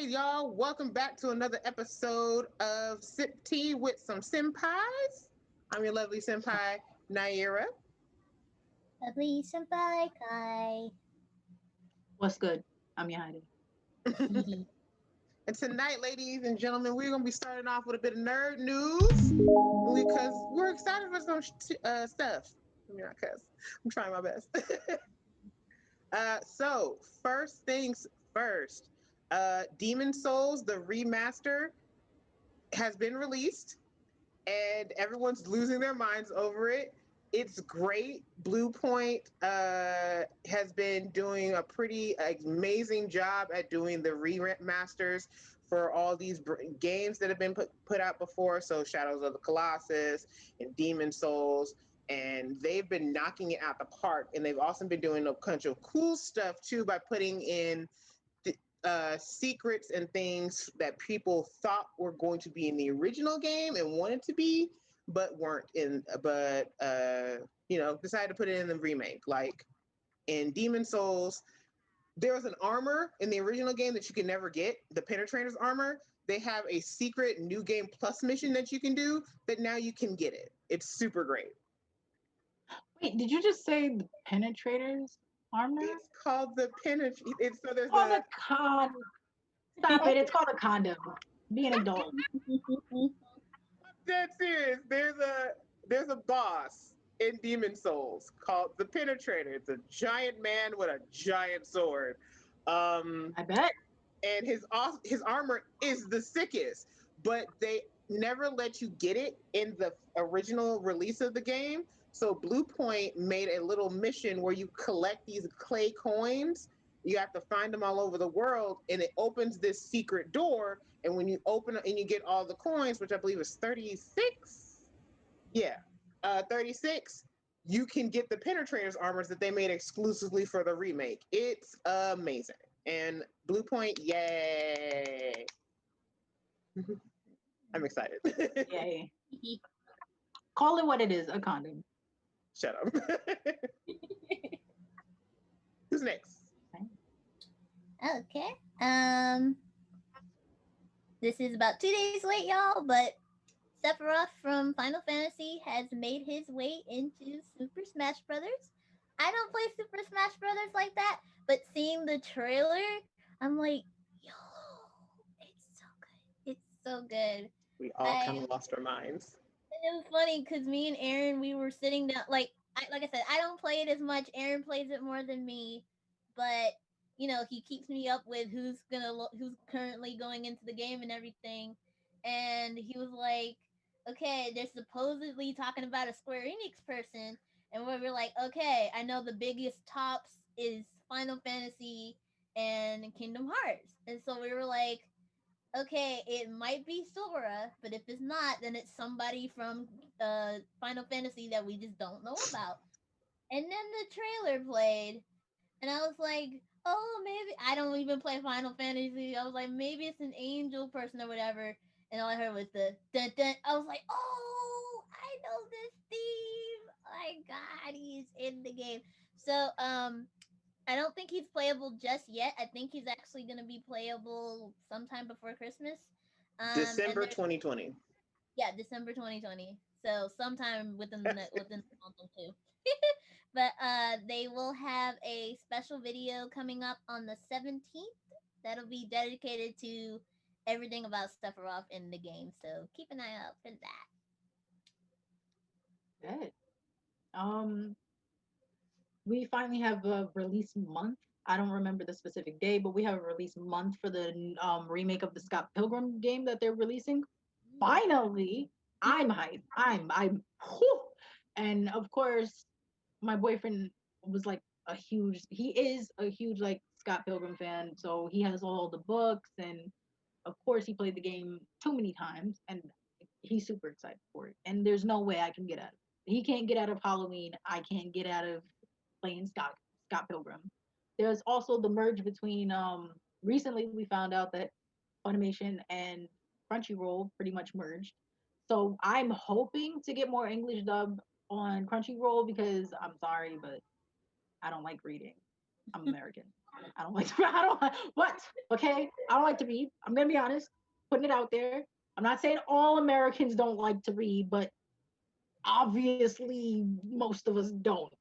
right, y'all. Welcome back to another episode of Sip Tea with some Senpais. I'm your lovely senpai, Nyera. Lovely senpai Kai. What's good? I'm Yahida. And tonight, ladies and gentlemen, we're going to be starting off with a bit of nerd news because we're excited for some stuff. I'm not cuss. I'm trying my best. So, first things first, Demon Souls, the remaster, has been released and everyone's losing their minds over it. It's great. Blue Point has been doing a pretty amazing job at doing the remasters for all these games that have been put out before. So Shadows of the Colossus and Demon Souls. And they've been knocking it out the park. And they've also been doing a bunch of cool stuff too by putting in secrets and things that people thought were going to be in the original game and wanted to be, but weren't in. But decided to put it in the remake. Like in Demon Souls, there was an armor in the original game that you could never get, the Penetrator's armor. They have a secret new game plus mission that you can do, but now you can get it. It's super great. Wait, did you just say the penetrators armor? It's called the Penetrator. So there's a con. Stop it! It's called a condom. Be an adult. Dead serious. There's a boss in Demon Souls called the Penetrator. It's a giant man with a giant sword. I bet. And his armor is the sickest, but they never let you get it in the original release of the game. So Blue Point made a little mission where you collect these clay coins. You have to find them all over the world, and it opens this secret door. And when you open it and you get all the coins, which I believe is 36, 36, you can get the Penetrators armors that they made exclusively for the remake. It's amazing. And Blue Point, yay! I'm excited. Yay! Call it what it is, a condom. Shut up. Who's next? Okay. This is about 2 days late, y'all, but Sephiroth from Final Fantasy has made his way into Super Smash Brothers. I don't play Super Smash Brothers like that, but seeing the trailer, I'm like, yo, it's so good. It's so good. We all kind of lost our minds. It was funny because me and Aaron, we were sitting down. Like I said, I don't play it as much. Aaron plays it more than me, but he keeps me up with who's currently going into the game and everything. And he was like, "Okay, they're supposedly talking about a Square Enix person," and we were like, "Okay, I know the biggest tops is Final Fantasy and Kingdom Hearts," and so we were like, okay, it might be Sora, but if it's not, then it's somebody from Final Fantasy that we just don't know about. And then the trailer played, and I was like, oh, maybe I don't even play Final Fantasy. I was like, maybe it's an angel person or whatever. And all I heard was the dun dun. I was like, oh, I know this theme. Oh my God, he's in the game. So, I don't think he's playable just yet. I think he's actually going to be playable sometime before Christmas. December 2020. Yeah, December 2020. So sometime within a month or two. But they will have a special video coming up on the 17th that'll be dedicated to everything about Sephiroth in the game. So keep an eye out for that. Good. We finally have a release month. I don't remember the specific day, but we have a release month for the remake of the Scott Pilgrim game that they're releasing. Finally, I'm hyped. I'm whew. And of course, my boyfriend was like he is a huge like Scott Pilgrim fan, so he has all the books, and of course he played the game too many times, and he's super excited for it. And there's no way I can get out of it. He can't get out of Halloween. I can't get out of playing Scott Pilgrim. There's also the merge between recently we found out that Funimation and Crunchyroll pretty much merged. So I'm hoping to get more English dub on Crunchyroll because I'm sorry, but I don't like reading. I'm American. I don't like to, I don't, what? Okay? I don't like to read. I'm going to be honest, putting it out there. I'm not saying all Americans don't like to read, but obviously most of us don't.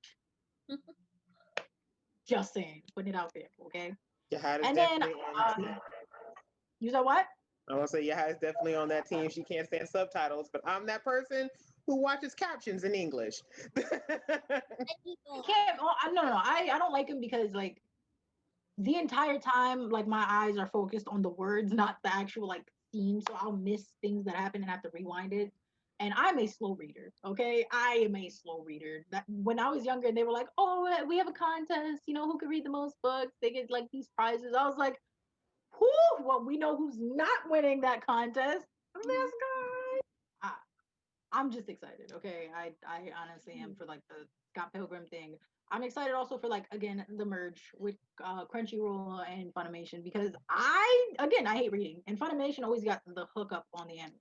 Just saying, putting it out there, okay? Yahida's And then, definitely on the team. you said what? I want to say Yahida's definitely on that team. She can't stand subtitles, but I'm that person who watches captions in English. I can't, no, I don't like him because, like, the entire time, like, my eyes are focused on the words, not the actual, like, theme, so I'll miss things that happen and have to rewind it. And I'm a slow reader, okay? I am a slow reader. That when I was younger, they were like, "Oh, we have a contest. You know, who can read the most books? They get like these prizes." I was like, "Whoo! Well, we know who's not winning that contest. This guy." I'm just excited, okay? I honestly am for like the Scott Pilgrim thing. I'm excited also for like again the merge with Crunchyroll and Funimation because I hate reading and Funimation always got the hookup on the anime.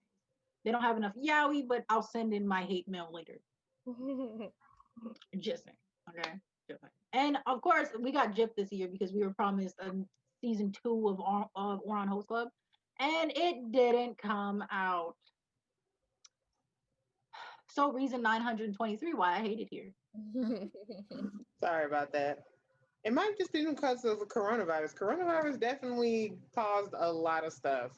They don't have enough yaoi, but I'll send in my hate mail later. Just saying, okay? Just saying. And of course, we got GIF this year because we were promised a season 2 of Oran Host Club, and it didn't come out. So reason 923 why I hate it here. Sorry about that. It might just be because of the coronavirus. Coronavirus definitely caused a lot of stuff.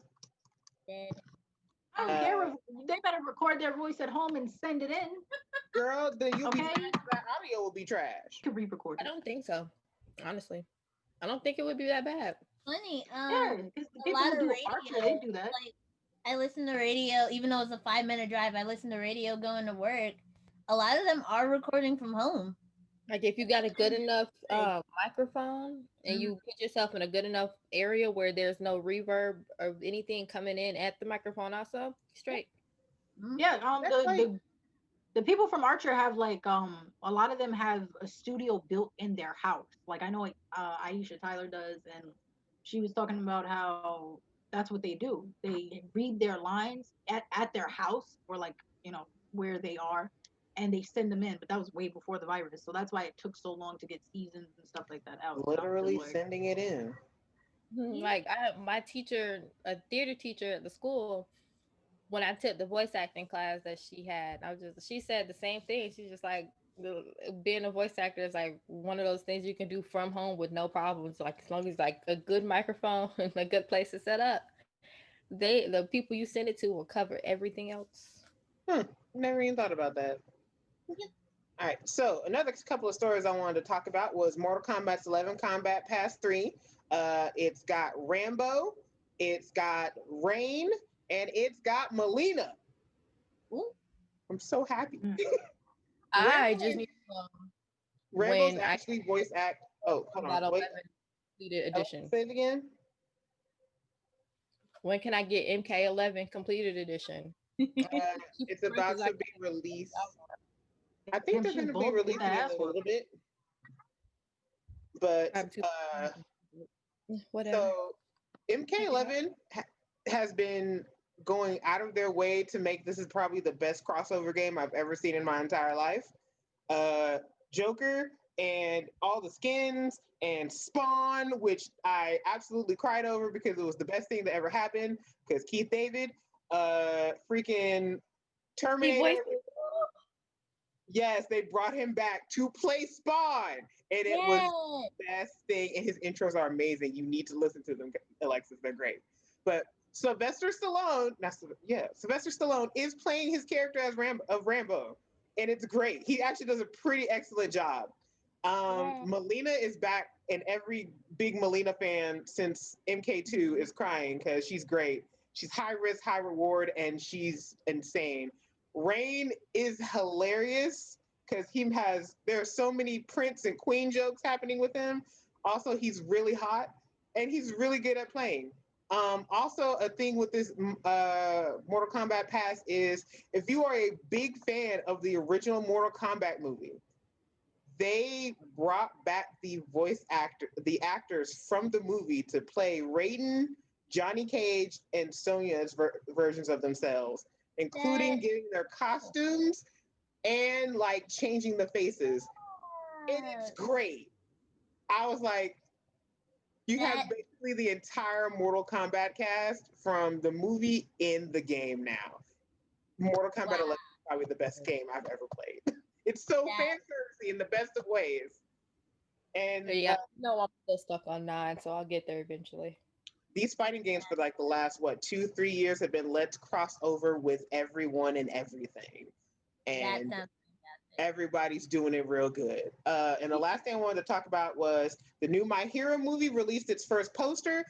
I don't care. They better record their voice at home and send it in. Girl, then you'll be Okay. trash. That audio will be trash. You can re-record I it. don't think so. Honestly, I don't think it would be that bad. Funny. Yeah, because the A people lot who of do Archer, they do that. Like, I listen to radio, even though it's a 5-minute drive. I listen to radio going to work. A lot of them are recording from home. Like if you got a good enough microphone and you put yourself in a good enough area where there's no reverb or anything coming in at the microphone, also straight. Yeah, the people from Archer have like a lot of them have a studio built in their house. Like I know Aisha Tyler does, and she was talking about how that's what they do. They read their lines at their house or like where they are, and they send them in. But that was way before the virus, so that's why it took so long to get seasons and stuff like that out. Literally sending it in. Like my teacher, a theater teacher at the school, when I took the voice acting class that she had, she said the same thing. She's just like, being a voice actor is like one of those things you can do from home with no problems. Like as long as like a good microphone and a good place to set up, the people you send it to will cover everything else. Never even thought about that. All right, so another couple of stories I wanted to talk about was Mortal Kombat's 11 Combat Pass 3. It's got Rambo, it's got Rain, and it's got Melina. Ooh, I'm so happy. I just need Rambo's actually voice act. Oh, hold on. Wait. Completed edition. Say it again. When can I get MK11 completed edition? It's about to be released. I think they're going to be releasing it in a little bit. But whatever. So MK11 has been going out of their way to make this is probably the best crossover game I've ever seen in my entire life. Joker and all the skins and Spawn, which I absolutely cried over because it was the best thing that ever happened because Keith David, freaking Terminator. Yes, they brought him back to play Spawn, and it was the best thing. And his intros are amazing. You need to listen to them, Alexis. They're great. But Sylvester Stallone is playing his character as Rambo, and it's great. He actually does a pretty excellent job. Melina is back, and every big Melina fan since MK2 is crying because she's great. She's high risk, high reward, and she's insane. Rain is hilarious because there are so many Prince and Queen jokes happening with him. Also, he's really hot and he's really good at playing. Also, a thing with this Mortal Kombat Pass is if you are a big fan of the original Mortal Kombat movie, they brought back the actors from the movie to play Raiden, Johnny Cage, and Sonya's versions of themselves, including getting their costumes and like changing the faces. It is great. I was like, you have basically the entire Mortal Kombat cast from the movie in the game now. Mortal Kombat 11 is probably the best game I've ever played. It's so fan servicey in the best of ways. And yeah, no, I'm still stuck on 9, so I'll get there eventually. These fighting games for like the last 2-3 years have been let's cross over with everyone and everything, and everybody's doing it real good. And the last thing I wanted to talk about was the new My Hero movie released its first poster,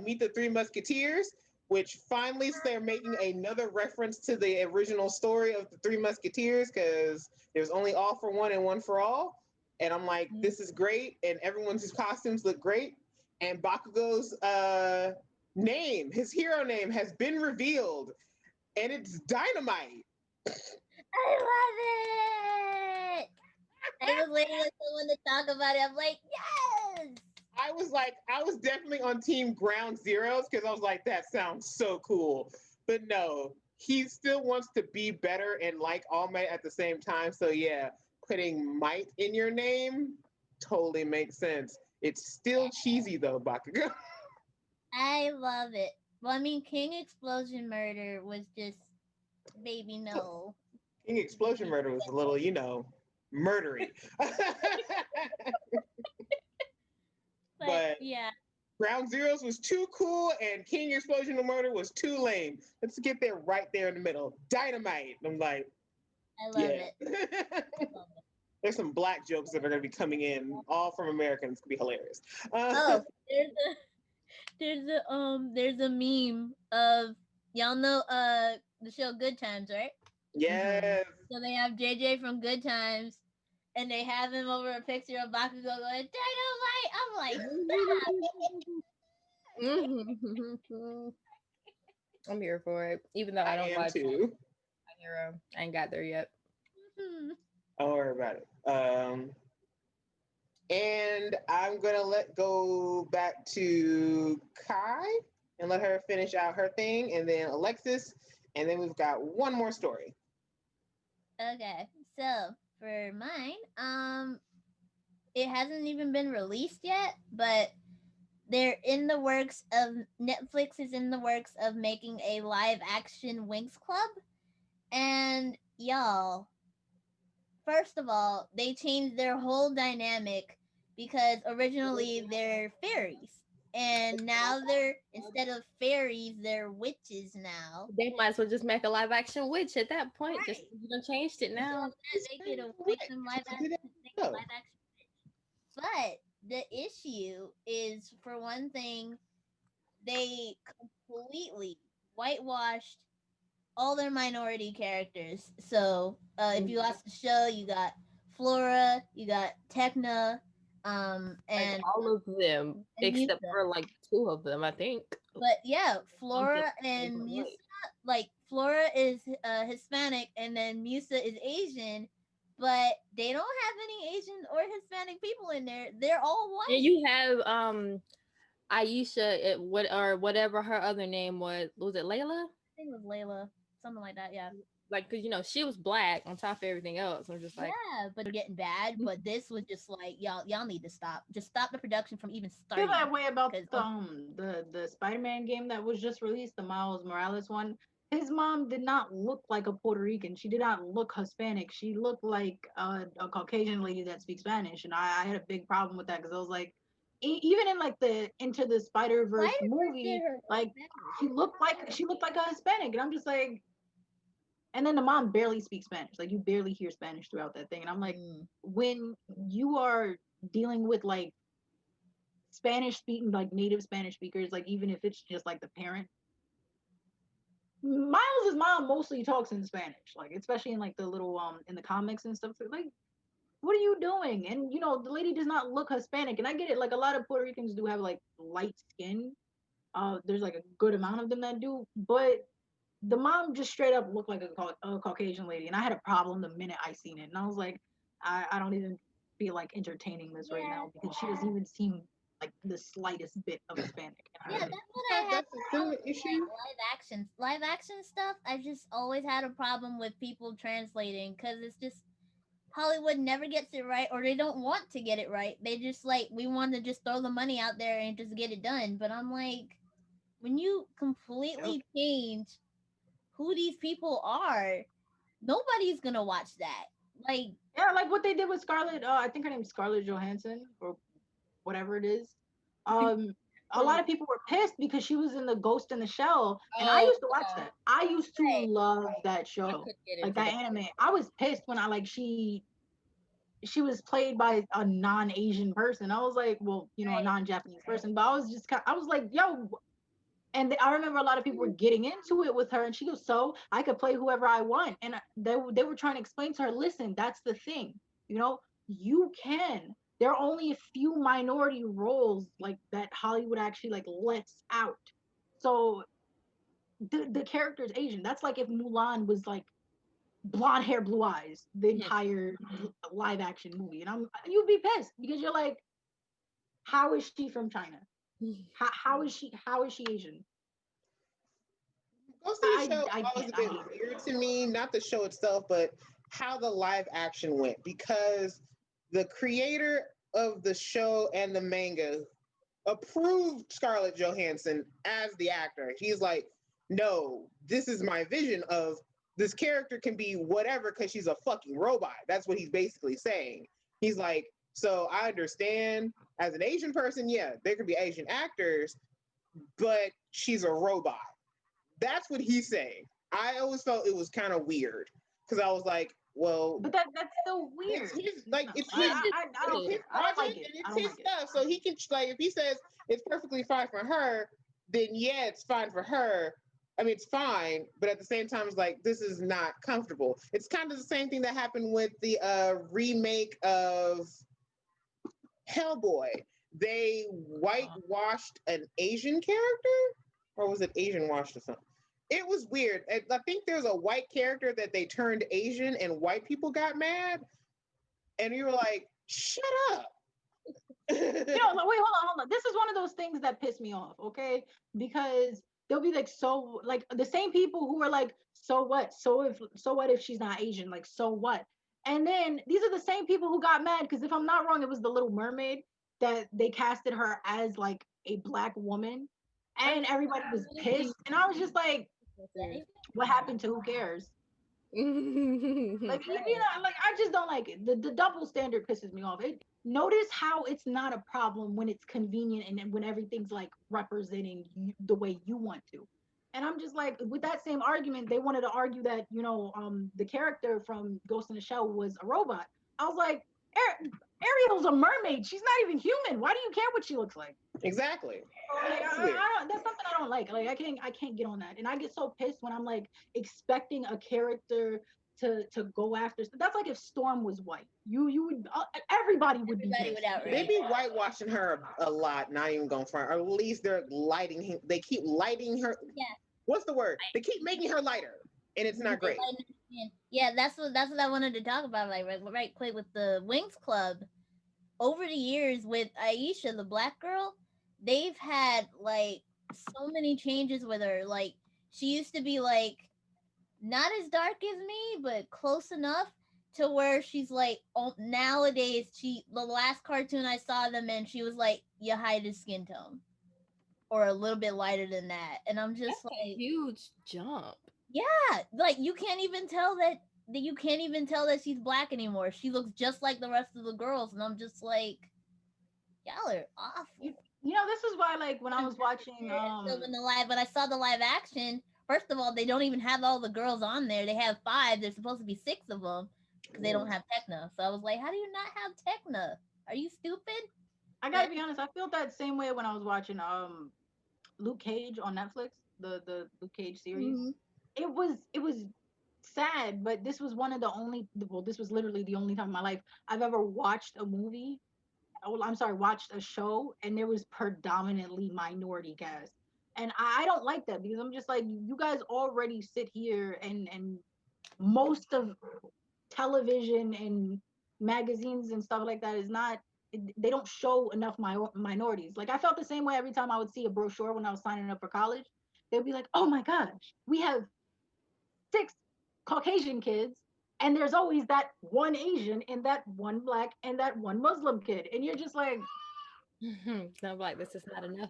Meet the Three Musketeers, which finally they're making another reference to the original story of the Three Musketeers, because there's only all for one and one for all. And I'm like, this is great, and everyone's costumes look great. And Bakugo's name, his hero name, has been revealed, and it's Dynamite. I love it. I was waiting for someone to talk about it. I'm like, yes. I was definitely on team Ground Zeroes, because I was like, that sounds so cool. But no, he still wants to be better and like All Might at the same time. So yeah, putting Might in your name totally makes sense. It's still cheesy though, Bakugo. I love it. Well, I mean, King Explosion Murder was just, baby, no. King Explosion Murder was a little, murdery. But yeah, Ground Zeroes was too cool, and King Explosion Murder was too lame. Let's get there right there in the middle. Dynamite. I'm like, I love it. There's some black jokes that are going to be coming in, all from Americans. It's going to be hilarious. There's a meme of, y'all know the show Good Times, right? Yes. So they have JJ from Good Times, and they have him over a picture of Bakugo going, Dynamite! I'm like, stop! I'm here for it, even though I don't watch too. My Hero. I ain't got there yet. Don't worry about it. And I'm gonna go back to Kai and let her finish out her thing, and then Alexis, and then we've got one more story. Okay, so for mine, it hasn't even been released yet, but Netflix is in the works of making a live action Winx Club. And y'all, first of all, they changed their whole dynamic, because originally they're fairies. And now instead of fairies, they're witches now. They might as well just make a live action witch at that point. Right. Just you done changed it now. Make them live action witch. But the issue is, for one thing, they completely whitewashed all their minority characters. So if you watch the show, you got Flora, you got Techna, and like all of them except for like 2 of them, I think. But yeah, Flora and Musa, like Flora is Hispanic, and then Musa is Asian. But they don't have any Asian or Hispanic people in there. They're all white. And you have Aisha, or whatever her other name was. Was it Layla? I think it was Layla, something like that. Yeah. Like, because she was black on top of everything else. I'm just like, yeah, but they're getting bad. But this was just like, y'all need to stop. Just stop the production from even starting. I feel that way about the Spider-Man game that was just released, the Miles Morales one. His mom did not look like a Puerto Rican. She did not look Hispanic. She looked like a Caucasian lady that speaks Spanish, and I had a big problem with that, because I was like, even in like the Into the Spider-Verse movie, like she looked like a Hispanic, and I'm just like, and then the mom barely speaks Spanish. Like, you barely hear Spanish throughout that thing, and I'm like, when you are dealing with like Spanish speaking, like native Spanish speakers, like even if it's just like the parent. Miles' mom mostly talks in Spanish, like especially in like the little in the comics and stuff. Like, what are you doing? And the lady does not look Hispanic. And I get it, like a lot of Puerto Ricans do have like light skin. There's like a good amount of them that do, but the mom just straight up looked like a Caucasian lady, and I had a problem the minute I seen it, and I was like, I don't even feel like entertaining this right now, because she doesn't even seem like the slightest bit of Hispanic. Yeah, that's what I have. That's the issue. Live action stuff. I've just always had a problem with people translating, because it's just, Hollywood never gets it right, or they don't want to get it right. They just like, we want to just throw the money out there and just get it done. But I'm like, when you Yep. completely change who these people are, nobody's gonna watch that. Like, Yeah, like what they did with Scarlett. I think her name's Scarlett Johansson or whatever it is. Um, a lot of people were pissed because she was in the Ghost in the Shell, and I Oh, used to watch yeah. that. I used to right, love that I show, could get like into that that. anime. I was pissed when I like she was played by a non-Asian person. I was like, well, a right. non-Japanese person, but I was just I was like, yo. And I remember a lot of people were getting into it with her, and she goes, "So I could play whoever I want." And they were trying to explain to her, "Listen, that's the thing. You can. There are only a few minority roles like that Hollywood actually like lets out. So the character is Asian. That's like if Mulan was like blonde hair, blue eyes, the entire live action movie, and you'd be pissed because you're like, how is she from China? How is she Asian? Ghost in the Shell I was always can't. a I bit hate it. weird to me, not the show itself, but how the live action went. Because the creator of the show and the manga approved Scarlett Johansson as the actor. He's like, no, this is my vision of this character can be whatever because she's a fucking robot. That's what he's basically saying. He's like, so I understand as an Asian person, yeah, there could be Asian actors, but she's a robot. That's what he's saying. I always felt it was kind of weird because I was like, well, But that's so weird. it's I, his I, I don't his care. I don't like project it. and I it's don't his like it. stuff. So he can like if he says it's perfectly fine for her, then yeah, it's fine for her. I mean, it's fine, but at the same time, it's like this is not comfortable. It's kind of the same thing that happened with the remake of Hellboy. They whitewashed an Asian character, or was it Asian washed or something? It was weird. I think there's a white character that they turned Asian, and white people got mad, and we were like, "Shut up!" Wait, hold on. This is one of those things that piss me off, okay? Because they'll be like, so, like the same people who are like, so what? So what if she's not Asian? Like, so what? And then these are the same people who got mad because if I'm not wrong, it was the Little Mermaid that they casted her as like a black woman, and everybody was pissed, and I was just like, what happened to who cares? Like, like I just don't like it. The double standard pisses me off. Notice how it's not a problem when it's convenient and when everything's like representing you the way you want to. And I'm just like, with that same argument, they wanted to argue that the character from Ghost in the Shell was a robot. I was like, Ariel's a mermaid. She's not even human. Why do you care what she looks like? Exactly. Like, I don't, that's something I don't like. Like I can't get on that, and I get so pissed when I'm like expecting a character to go after. That's like if Storm was white, you would everybody would be Everybody pissed. would outrage. They be whitewashing her a lot. Not even going front, or at least they're lighting him. They keep lighting her. Yeah. What's the word? They keep making her lighter, and it's not great. Yeah, that's what I wanted to talk about. Like right quick with the Wings Club. Over the years with Aisha, the black girl, they've had like so many changes with her. Like she used to be like not as dark as me, but close enough to where she's like nowadays. The last cartoon I saw them in, she was like Yahida's skin tone, or a little bit lighter than that, and I'm just That's a like, huge jump. yeah, like you can't even tell that she's black anymore. She looks just like the rest of the girls, and I'm just like, y'all are awful. This is why, like, when I was watching So when I saw the live action, first of all, they don't even have all the girls on there. They have 5. There's supposed to be 6 of them because they don't have Techna. So I was like, how do you not have Techna? Are you stupid? I gotta be honest, I feel that same way when I was watching Luke Cage on Netflix, the Luke Cage series. Mhm. It was sad, but this was one of the only, well, this was literally the only time in my life I've ever watched a movie. Oh, I'm sorry, watched a show and there was predominantly minority cast. And I don't like that because I'm just like, you guys already sit here and most of television and magazines and stuff like that is not, they don't show enough minorities. Like I felt the same way every time I would see a brochure when I was signing up for college. They'd be like, oh my gosh, we have 6 Caucasian kids And there's always that one Asian and that one black and that one Muslim kid. And you're just like, I'm like, this is not enough.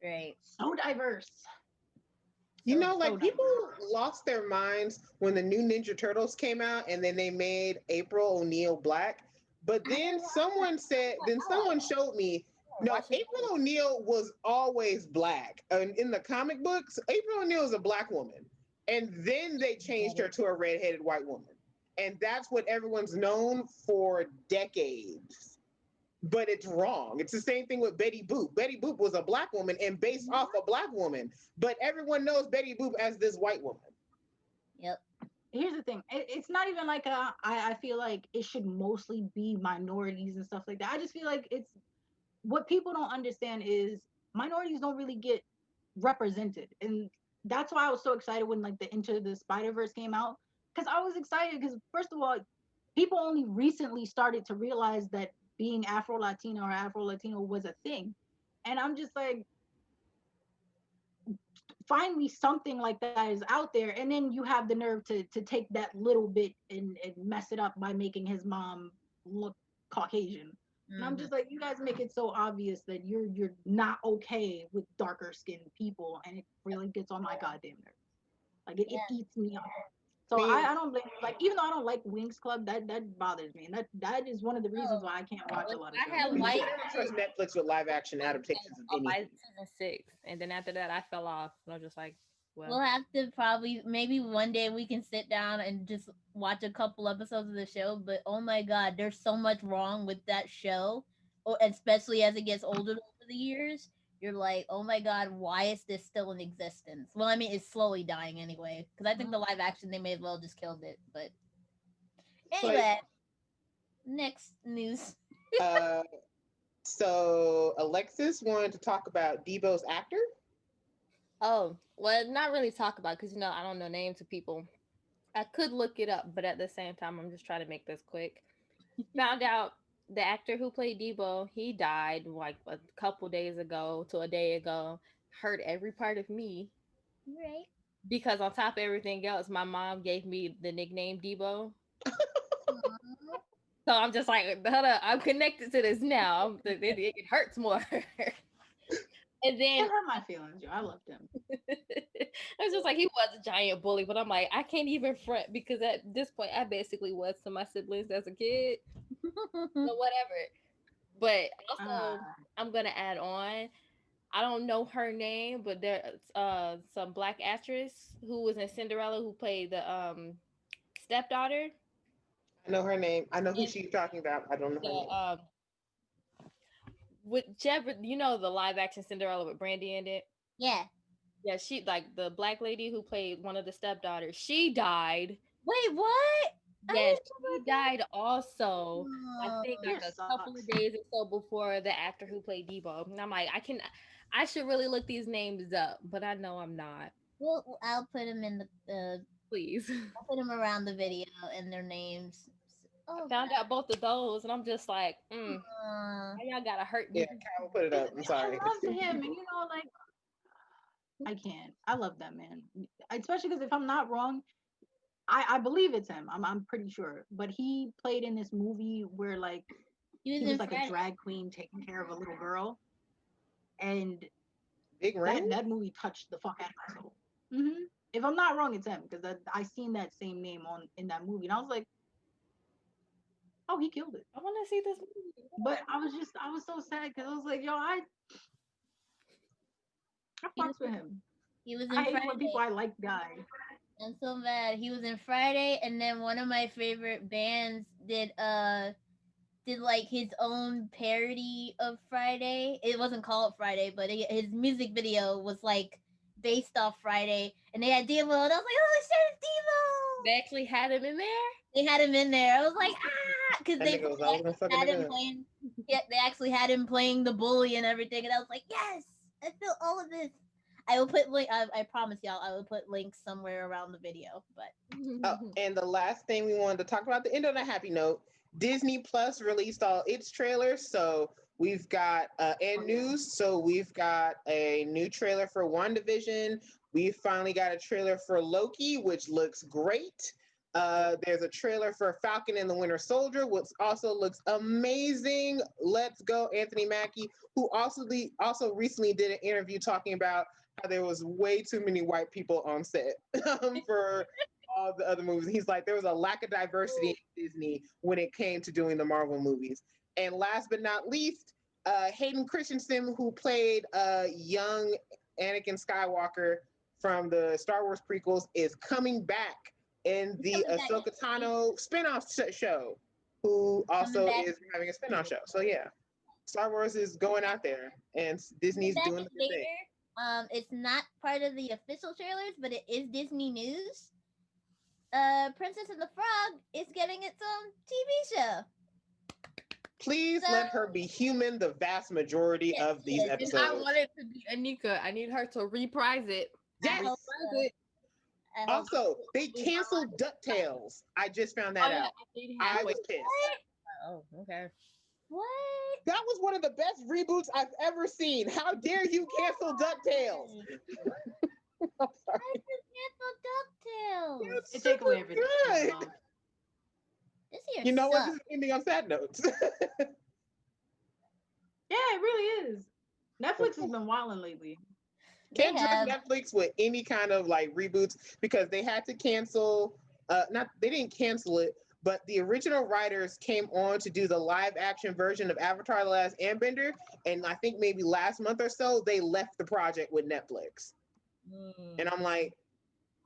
Right. so diverse. You know, So like people lost their minds when the new Ninja Turtles came out and then they made April O'Neil black. But then someone showed me, no, April O'Neil was always black. And in the comic books, April O'Neil is a black woman. And then they changed her to a redheaded white woman. And that's what everyone's known for decades. But it's wrong. It's the same thing with Betty Boop. Betty Boop was a black woman and based off a black woman, but everyone knows Betty Boop as this white woman. Yep. Here's the thing. It's not even like I feel like it should mostly be minorities and stuff like that. I just feel like it's what people don't understand is minorities don't really get represented. And that's why I was so excited when like the Into the Spider-Verse came out. Because I was excited because first of all, people only recently started to realize that being Afro-Latino or Afro-Latino was a thing. And I'm just like, finally something like that is out there. And then you have the nerve to take that little bit and mess it up by making his mom look Caucasian. And I'm just like, you guys make it so obvious that you're not okay with darker skinned people. And it really gets on my goddamn nerves. Like it eats me up. So I don't blame, like, even though I don't like Winx Club, that bothers me, and that is one of the reasons why I can't watch a lot of I shows. I don't trust Netflix with live action adaptations of by anything. season 6, and then after that, I fell off. And I was just like, well, We'll have to probably maybe one day we can sit down and just watch a couple episodes of the show. But oh my god, there's so much wrong with that show, especially as it gets older over the years. You're like, oh my god, why is this still in existence? Well, I mean, it's slowly dying anyway. Because I think the live action they may as well just killed it. But anyway, next news. So Alexis wanted to talk about Debo's actor. oh, well, not really talk about because I don't know names of people. I could look it up, but at the same time, I'm just trying to make this quick. Found out the actor who played Debo, he died like a couple days ago to a day ago. Hurt every part of me Right. because on top of everything else, my mom gave me the nickname Debo. So I'm just like, hold up, I'm connected to this now. It hurts more. And then It hurt my feelings, yo. I loved him. I was just like, he was a giant bully, but I'm like, I can't even front because at this point, I basically was to my siblings as a kid. So whatever. But also, I'm gonna add on. I don't know her name, but there's some black actress who was in Cinderella who played the stepdaughter. I know her name. I know who she's talking about. I don't know her name. Whichever, the live action Cinderella with Brandy in it. Yeah. Yeah, she like the black lady who played one of the stepdaughters. She died. Wait, what? Yes, she died also. I think like a couple of days or so before the actor who played Debo. And I'm like, I should really look these names up, but I know I'm not. Well, I'll put them in the. Please. I'll put them around the video and their names. I found out both of those, and I'm just like, y'all gotta hurt me. Yeah, Kyle, put it up. I'm sorry. I loved him, and like, I can't. I love that man, especially because if I'm not wrong, I believe it's him. I'm pretty sure, but he played in this movie where like he was like a drag queen taking care of a little girl, and Big Ring. That movie touched the fuck out of my soul. Mm-hmm. If I'm not wrong, it's him because I seen that same name in that movie, and I was like, oh, he killed it. I want to see this movie. But I was so sad because I was like, yo, I fucked with him. He was in I Friday. hate when people I like die. I'm so mad. He was in Friday, and then one of my favorite bands did like his own parody of Friday. It wasn't called Friday, but his music video was like based off Friday, and they had Devo, and I was like, oh shit, it's Devo! They actually had him in there? They had him in there. I was like, because they had him playing. Yeah, they actually had him playing the bully and everything, and I was like, yes, I feel all of this. I will put I promise y'all, I will put links somewhere around the video. But and the last thing we wanted to talk about, the end on a happy note. Disney Plus released all its trailers, so we've got and news. So we've got a new trailer for WandaVision. We finally got a trailer for Loki, which looks great. There's a trailer for Falcon and the Winter Soldier, which also looks amazing. Let's go, Anthony Mackie, who also recently did an interview talking about how there was way too many white people on set for all the other movies. He's like, there was a lack of diversity in Disney when it came to doing the Marvel movies. And last but not least, Hayden Christensen, who played young Anakin Skywalker from the Star Wars prequels, is coming back in the Ahsoka Tano spinoff show, who also is having a spinoff show. So yeah, Star Wars is going out there, and Disney's doing the thing. It's not part of the official trailers, but it is Disney news. Princess and the Frog is getting its own TV show. Please let her be human the vast majority of these episodes. I want it to be Anika. I need her to reprise it. Yes. Also, they canceled DuckTales. I just found that out. I was pissed. Oh, okay. What? That was one of the best reboots I've ever seen. How dare you cancel DuckTales? I'm sorry. I just canceled DuckTales. It's take away everything. good. This year You know what? sucks. This is ending on sad notes. Yeah, it really is. Netflix has been wilding lately. Can't trust Netflix with any kind of like reboots because they had to cancel. They didn't cancel it, but the original writers came on to do the live action version of Avatar: The Last Airbender, and I think maybe last month or so they left the project with Netflix. And I'm like,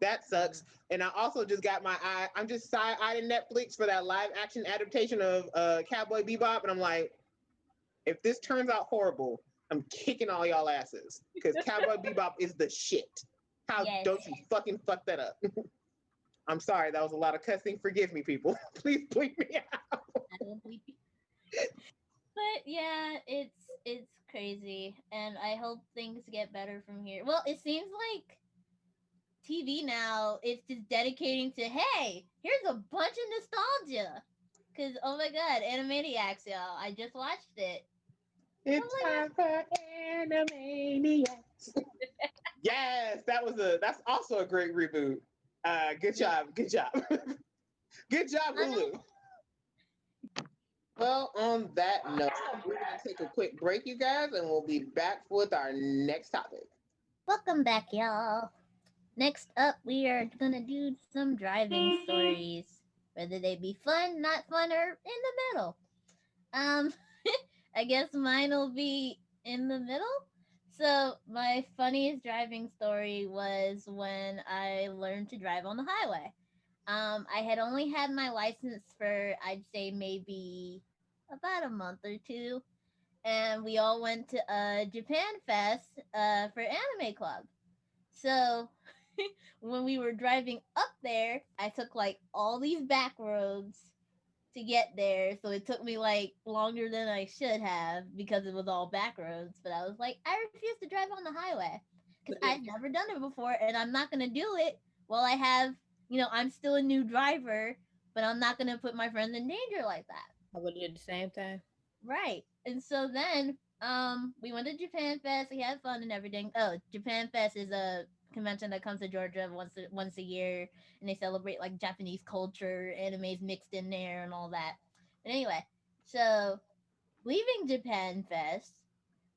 that sucks. And I also just got I'm just side-eyeing Netflix for that live action adaptation of Cowboy Bebop, and I'm like, if this turns out horrible, I'm kicking all y'all asses because Cowboy Bebop is the shit. How don't you fucking fuck that up? I'm sorry, that was a lot of cussing. Forgive me, people. Please bleep me out. But yeah, it's crazy, and I hope things get better from here. Well, it seems like TV now it's just dedicating to, hey, here's a bunch of nostalgia. Cause oh my god, Animaniacs, y'all! I just watched it. It's time for Animaniacs. Yes, that's also a great reboot. Good job. Good job, Hulu. Well, on that note, we're going to take a quick break, you guys, and we'll be back with our next topic. Welcome back, y'all. Next up, we are going to do some driving stories, whether they be fun, not fun, or in the middle. I guess mine will be in the middle. So my funniest driving story was when I learned to drive on the highway. I had only had my license for, I'd say, maybe about a month or two. And we all went to Japan Fest for Anime Club. So when we were driving up there, I took like all these back roads to get there. So it took me like longer than I should have because it was all back roads. But I was like, I refuse to drive on the highway because I've never done it before and I'm not going to do it while I have, I'm still a new driver, but I'm not going to put my friends in danger like that. I would do at the same time. Right. And so then we went to Japan Fest. We had fun and everything. Oh, Japan Fest is a convention that comes to Georgia once a year, and they celebrate like Japanese culture, animes mixed in there and all that. But anyway, so leaving Japan Fest,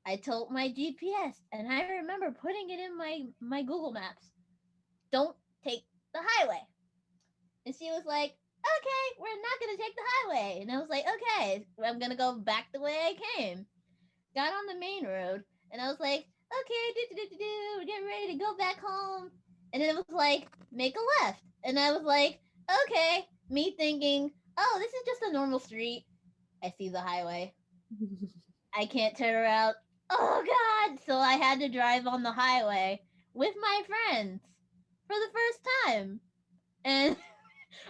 I told my GPS, and I remember putting it in my Google Maps. Don't take the highway. And she was like, okay, we're not going to take the highway. And I was like, okay, I'm going to go back the way I came. Got on the main road, and I was like, okay, we're getting ready to go back home. And then it was like, make a left. And I was like, okay, me thinking, oh, this is just a normal street. I see the highway. I can't turn around. Oh, God. So I had to drive on the highway with my friends for the first time. And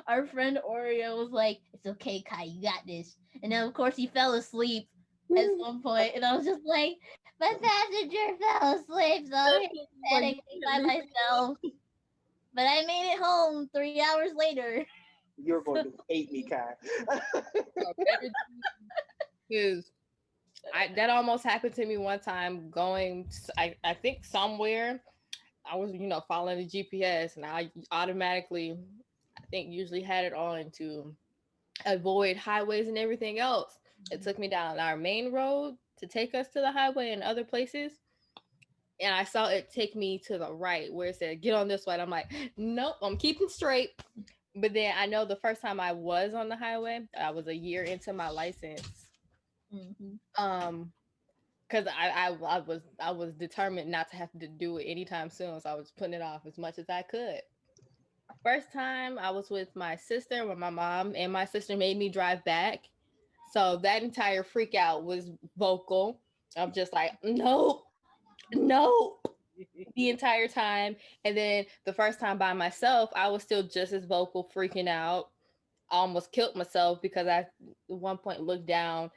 our friend Oreo was like, it's okay, Kai, you got this. And then, of course, he fell asleep at some point, and I was just like, my passenger fell asleep, so I'm panicking by myself. But I made it home 3 hours later. You're going to hate me, Kai. That almost happened to me one time going, I think somewhere. I was, following the GPS, and I automatically think, usually had it on to avoid highways and everything else. It took me down our main road to take us to the highway and other places. And I saw it take me to the right where it said, get on this way. And I'm like, nope, I'm keeping straight. But then I know the first time I was on the highway, I was a year into my license. Because I was determined not to have to do it anytime soon. So I was putting it off as much as I could. First time I was with my sister, with my mom, and my sister made me drive back. So that entire freak out was vocal. I'm just like, nope, nope, the entire time. And then the first time by myself, I was still just as vocal, freaking out. I almost killed myself because I at one point looked down,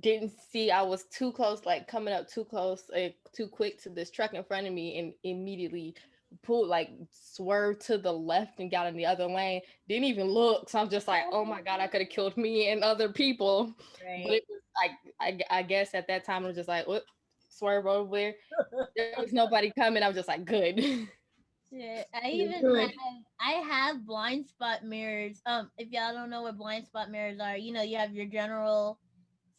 didn't see I was too close, like coming up too close, like too quick to this truck in front of me, and immediately pulled, like swerved to the left and got in the other lane. Didn't even look. So I'm just like, oh my God, I could have killed me and other people. Right. But it was like, I guess at that time I was just like, whoop, swerve over there. There was nobody coming. I was just like, good. Shit. I have blind spot mirrors. If y'all don't know what blind spot mirrors are, you have your general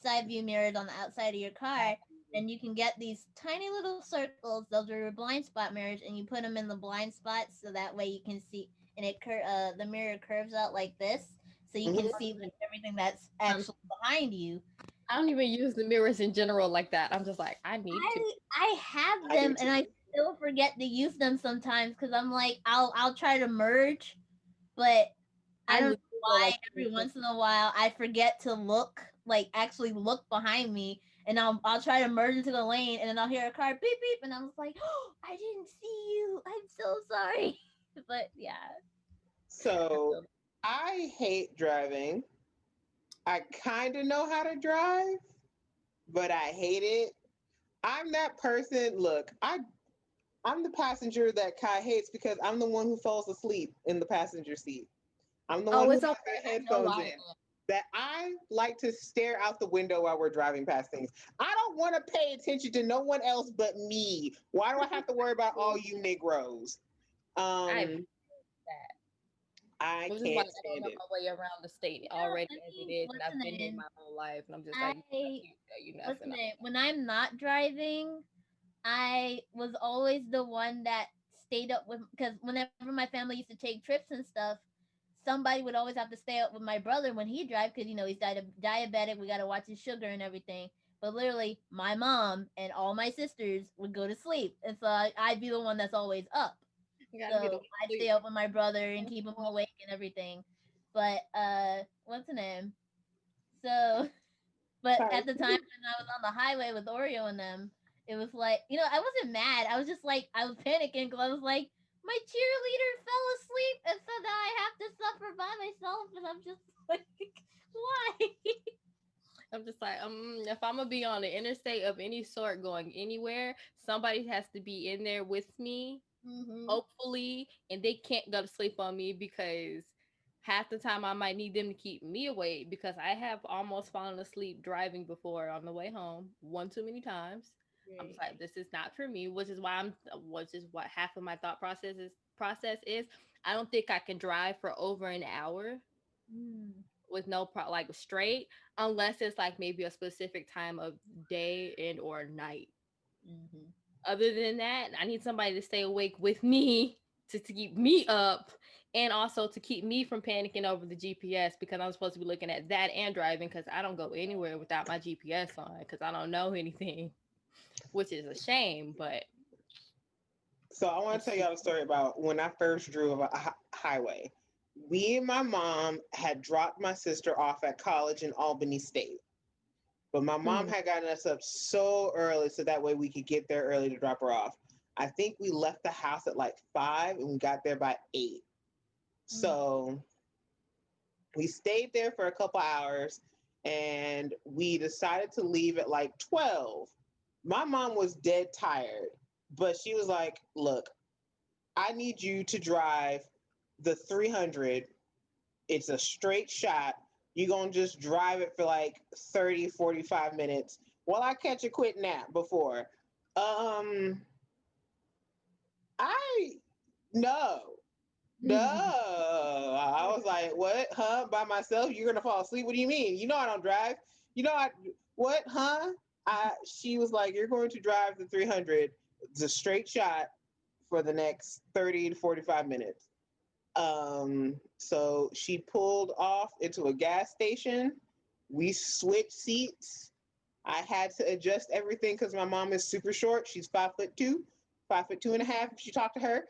side view mirrors on the outside of your car, and you can get these tiny little circles. Those are your blind spot mirrors, and you put them in the blind spots so that way you can see. And the mirror curves out like this, so you can see everything that's actually behind you. I don't even use the mirrors in general like that. I'm just like, I need to. I have them, and I still forget to use them sometimes because I'm like, I'll try to merge, but I don't know why every once in a while I forget to actually look behind me, and I'll try to merge into the lane, and then I'll hear a car beep beep, and I'm like, oh, I didn't see you. I'm so sorry. But yeah. So I hate driving. I kind of know how to drive, but I hate it. I'm that person. Look, I'm the passenger that Kai hates because I'm the one who falls asleep in the passenger seat. I'm the one who has their headphones in. That I like to stare out the window while we're driving past things. I don't want to pay attention to no one else but me. Why do I have to worry about all you Negroes? I can't stand I know my way around the state already as it is, and I've been here my whole life, and I'm just like, I can't tell you nothing. When I'm not driving, I was always the one that stayed up with, because whenever my family used to take trips and stuff, somebody would always have to stay up with my brother when he drive because he's diabetic. We got to watch his sugar and everything. But literally, my mom and all my sisters would go to sleep, and so I'd be the one that's always up. So I'd stay up with my brother and keep him awake and everything. But what's the name? So, but at the time when I was on the highway with Oreo and them, it was like, I wasn't mad. I was just like, I was panicking because I was like, my cheerleader fell asleep, and so now I have to suffer by myself, and I'm just like, why? I'm just like, if I'm gonna be on the interstate of any sort going anywhere, somebody has to be in there with me, hopefully, and they can't go to sleep on me because half the time I might need them to keep me awake because I have almost fallen asleep driving before on the way home one too many times. I'm just like, this is not for me, which is what half of my thought process is. I don't think I can drive for over an hour with no like straight, unless it's like maybe a specific time of day and or night. Other than that, I need somebody to stay awake with me to keep me up, and also to keep me from panicking over the GPS because I'm supposed to be looking at that and driving because I don't go anywhere without my GPS on because I don't know anything. Which is a shame, but. So I want to tell y'all a story about when I first drove a highway. We and my mom had dropped my sister off at college in Albany State. But my mom had gotten us up so early so that way we could get there early to drop her off. I think we left the house at like 5 and we got there by 8. So we stayed there for a couple hours and we decided to leave at like 12. My mom was dead tired, but she was like, look, I need you to drive the 300. It's a straight shot. You're going to just drive it for like 30, 45 minutes while I catch a quick nap before. No. No, I was like, what? Huh? By myself? You're gonna fall asleep? What do you mean? You know I don't drive. You know I what? Huh? She was like, you're going to drive the 300. It's a straight shot for the next 30 to 45 minutes. So she pulled off into a gas station. We switched seats. I had to adjust everything because my mom is super short. She's 5'2", 5'2.5" if you talk to her.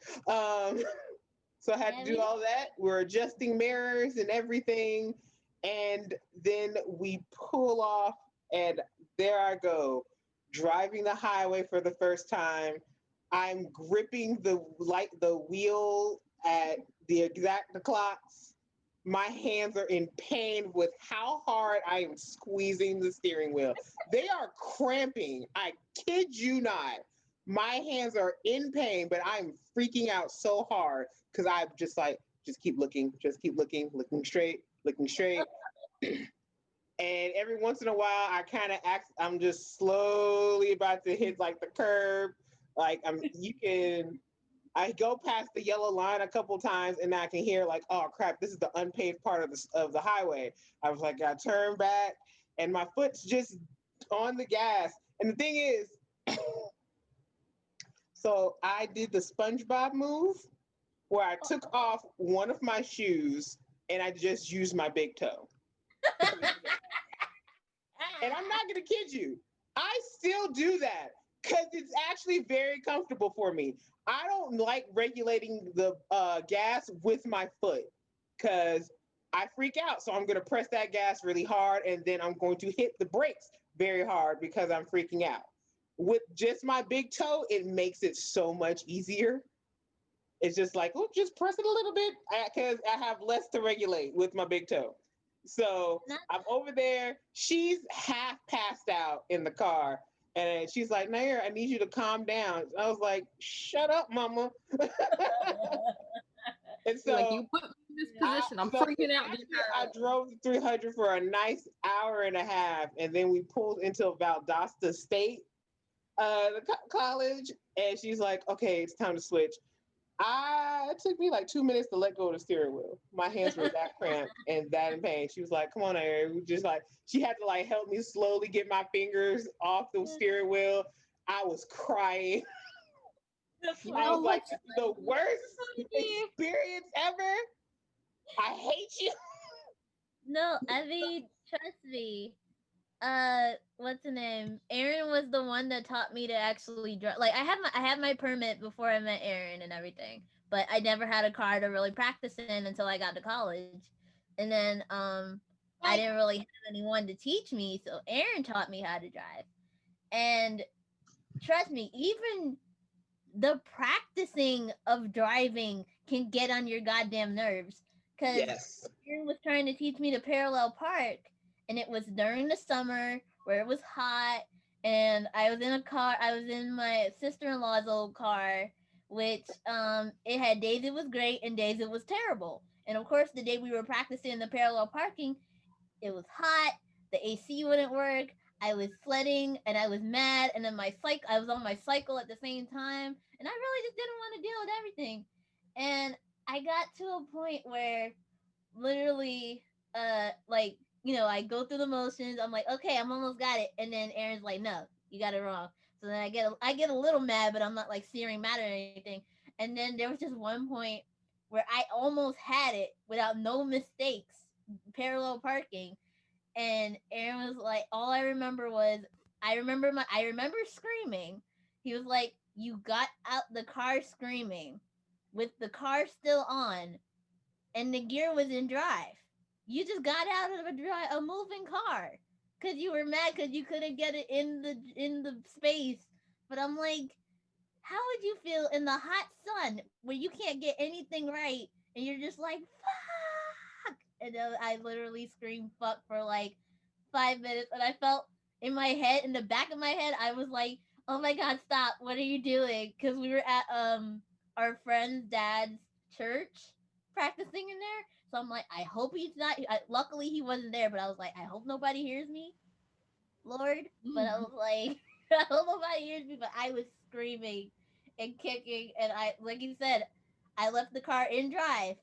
So I had to do all that. We're adjusting mirrors and everything. And then we pull off, and there I go, driving the highway for the first time. I'm gripping the wheel at the exact clocks. My hands are in pain with how hard I am squeezing the steering wheel. They are cramping. I kid you not. My hands are in pain, but I'm freaking out so hard because I'm just like, just keep looking, looking straight, looking straight. And every once in a while, I kind of act, I'm just slowly about to hit like the curb. Like I go past the yellow line a couple times and I can hear like, oh crap, this is the unpaved part of the highway. I was like, I turn back and my foot's just on the gas. And the thing is, so I did the SpongeBob move where I took off one of my shoes and I just used my big toe. And I'm not going to kid you. I still do that because it's actually very comfortable for me. I don't like regulating the gas with my foot because I freak out. So I'm going to press that gas really hard and then I'm going to hit the brakes very hard because I'm freaking out. With just my big toe, it makes it so much easier. It's just like, oh, just press it a little bit because I have less to regulate with my big toe. So I'm over there. She's half passed out in the car. And she's like, Nyera, I need you to calm down. I was like, shut up, mama. And so like, you put me in this position. I'm freaking out. I drove the 300 for a nice hour and a half. And then we pulled into Valdosta State college. And she's like, okay, it's time to switch. It took me like 2 minutes to let go of the steering wheel. My hands were that cramped and that in pain. She was like, come on, Aaron. We just like, she had to like help me slowly get my fingers off the steering wheel. I was crying. I was like, the worst experience ever. I hate you. No, I mean, trust me. What's the name? Aaron was the one that taught me to actually drive. Like, I had my permit before I met Aaron and everything, but I never had a car to really practice in until I got to college. And then I didn't really have anyone to teach me, so Aaron taught me how to drive. And trust me, even the practicing of driving can get on your goddamn nerves. Because Aaron was trying to teach me to parallel park, and it was during the summer where it was hot, and I was in a car. I was in my sister-in-law's old car, which it had days it was great and days it was terrible. And of course, the day we were practicing the parallel parking, it was hot. The AC wouldn't work. I was sweating and I was mad. And then I was on my cycle at the same time, and I really just didn't want to deal with everything. And I got to a point where literally, like, I go through the motions. I'm like, okay, I'm almost got it. And then Aaron's like, no, you got it wrong. So then I get a little mad, but I'm not like searing mad or anything. And then there was just one point where I almost had it without no mistakes, parallel parking. And Aaron was like, all I remember was I remember screaming. He was like, you got out the car screaming with the car still on and the gear was in drive. You just got out of a moving car because you were mad because you couldn't get it in the space. But I'm like, how would you feel in the hot sun where you can't get anything right and you're just like fuck? And then I literally screamed fuck for like 5 minutes, and I felt in my head, in the back of my head, I was like, oh my god, stop! What are you doing? Because we were at our friend's dad's church practicing in there. So I'm like, I hope he's not. Luckily, he wasn't there, but I was like, I hope nobody hears me, Lord. But I was like, I hope nobody hears me. But I was screaming and kicking, and like you said, I left the car in drive.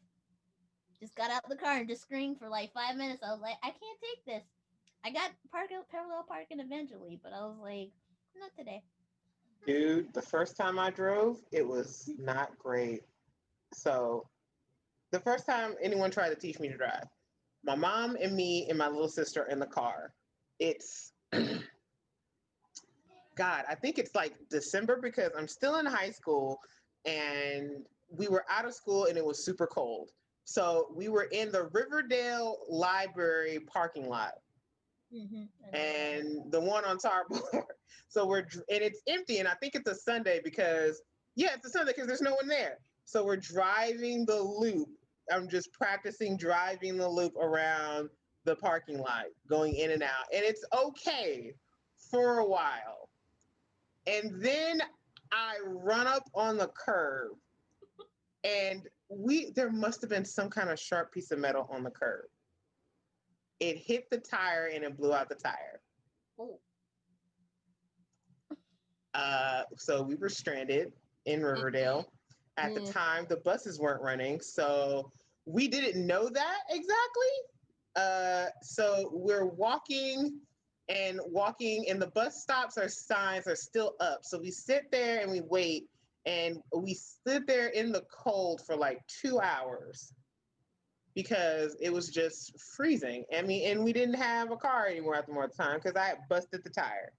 Just got out the car and just screamed for like 5 minutes. I was like, I can't take this. I got parallel parking eventually, but I was like, not today. Dude, the first time I drove, it was not great. So, the first time anyone tried to teach me to drive, my mom and me and my little sister in the car. It's God, I think it's like December because I'm still in high school and we were out of school and it was super cold. So we were in the Riverdale Library parking lot and the one on Tarboro. So and it's empty and I think it's a Sunday because, yeah, it's a Sunday because there's no one there. So we're driving the loop. I'm just practicing driving the loop around the parking lot, going in and out. And it's okay for a while. And then I run up on the curb and there must have been some kind of sharp piece of metal on the curb. It hit the tire and it blew out the tire. So we were stranded in Riverdale. At the time, the buses weren't running. So we didn't know that exactly. So we're walking, and the bus stops, our signs are still up. So we sit there and we wait, and we sit there in the cold for like 2 hours because it was just freezing. I mean, and we didn't have a car anymore at the more time because I had busted the tire.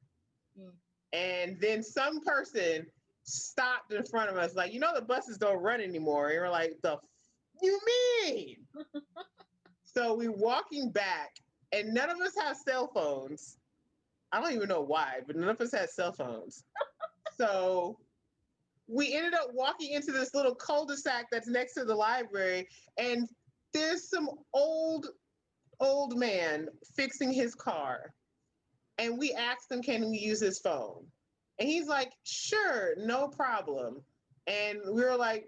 And then some person stopped in front of us, like, the buses don't run anymore. And we're like, you mean? So we're walking back, and none of us have cell phones. I don't even know why, but none of us had cell phones. So we ended up walking into this little cul-de-sac that's next to the library, and there's some old man fixing his car. And we asked him, can we use his phone? And he's like, sure, no problem. And we were like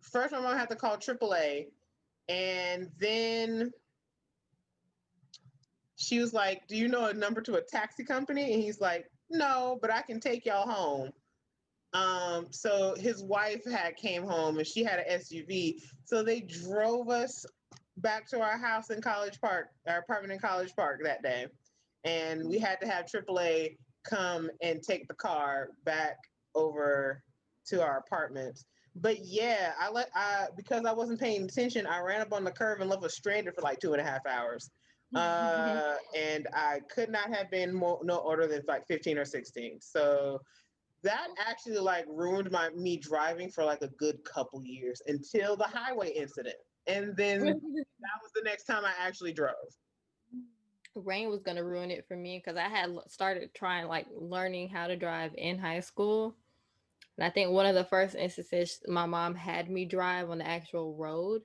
first my mom had to call AAA. And then she was like, do you know a number to a taxi company? And he's like, no, but I can take y'all home. So his wife came home and she had an SUV. So they drove us back to our house in College Park, our apartment in College Park that day. And we had to have AAA come and take the car back over to our apartment. But yeah, because I wasn't paying attention, I ran up on the curb and left us stranded for like 2.5 hours. And I could not have been no older than like 15 or 16. So that actually like ruined me driving for like a good couple years until the highway incident. And then that was the next time I actually drove. Rain was gonna ruin it for me because I had started trying like learning how to drive in high school, and I think one of the first instances my mom had me drive on the actual road,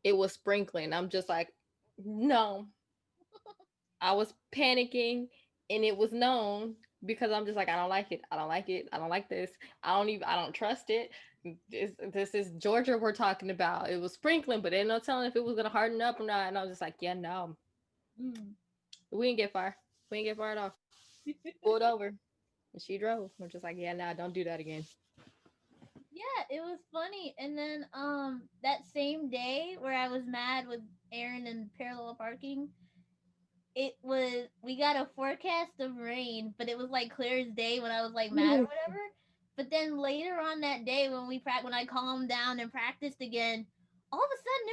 it was sprinkling. I'm just like, no. I was panicking, and it was known because I'm just like, I don't like it. I don't like it. I don't like this. I don't trust it. This is Georgia we're talking about. It was sprinkling, but there's no telling if it was gonna harden up or not. And I was just like, yeah, no. We didn't get far. We didn't get far at all. Pulled over and she drove. I'm just like, yeah, nah, don't do that again. Yeah, it was funny. And then that same day where I was mad with Aaron and parallel parking, we got a forecast of rain, but it was like clear as day when I was like mad or whatever. But then later on that day when I calmed down and practiced again, all of a sudden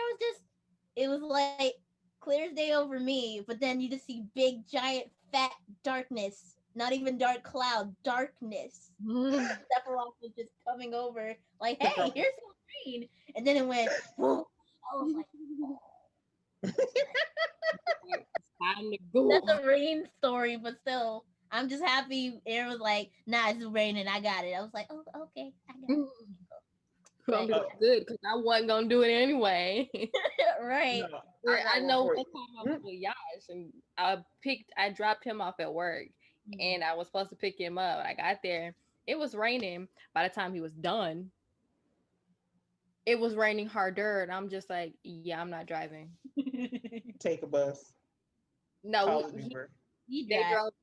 it was like clear as day over me, but then you just see big giant fat darkness. Not even dark cloud, darkness. Sephiroth was just coming over, like, hey, here's some rain. And then it went, whoa. I was like, oh. Time to go. That's a rain story, but still, I'm just happy Aaron was like, nah, it's raining, I got it. I was like, oh, okay, I got it. Right. Good, because I wasn't gonna do it anyway. Right. No, I know one time I was with Yash and I dropped him off at work and I was supposed to pick him up. I got there. It was raining by the time he was done. It was raining harder, and I'm just like, yeah, I'm not driving. Take a bus. No,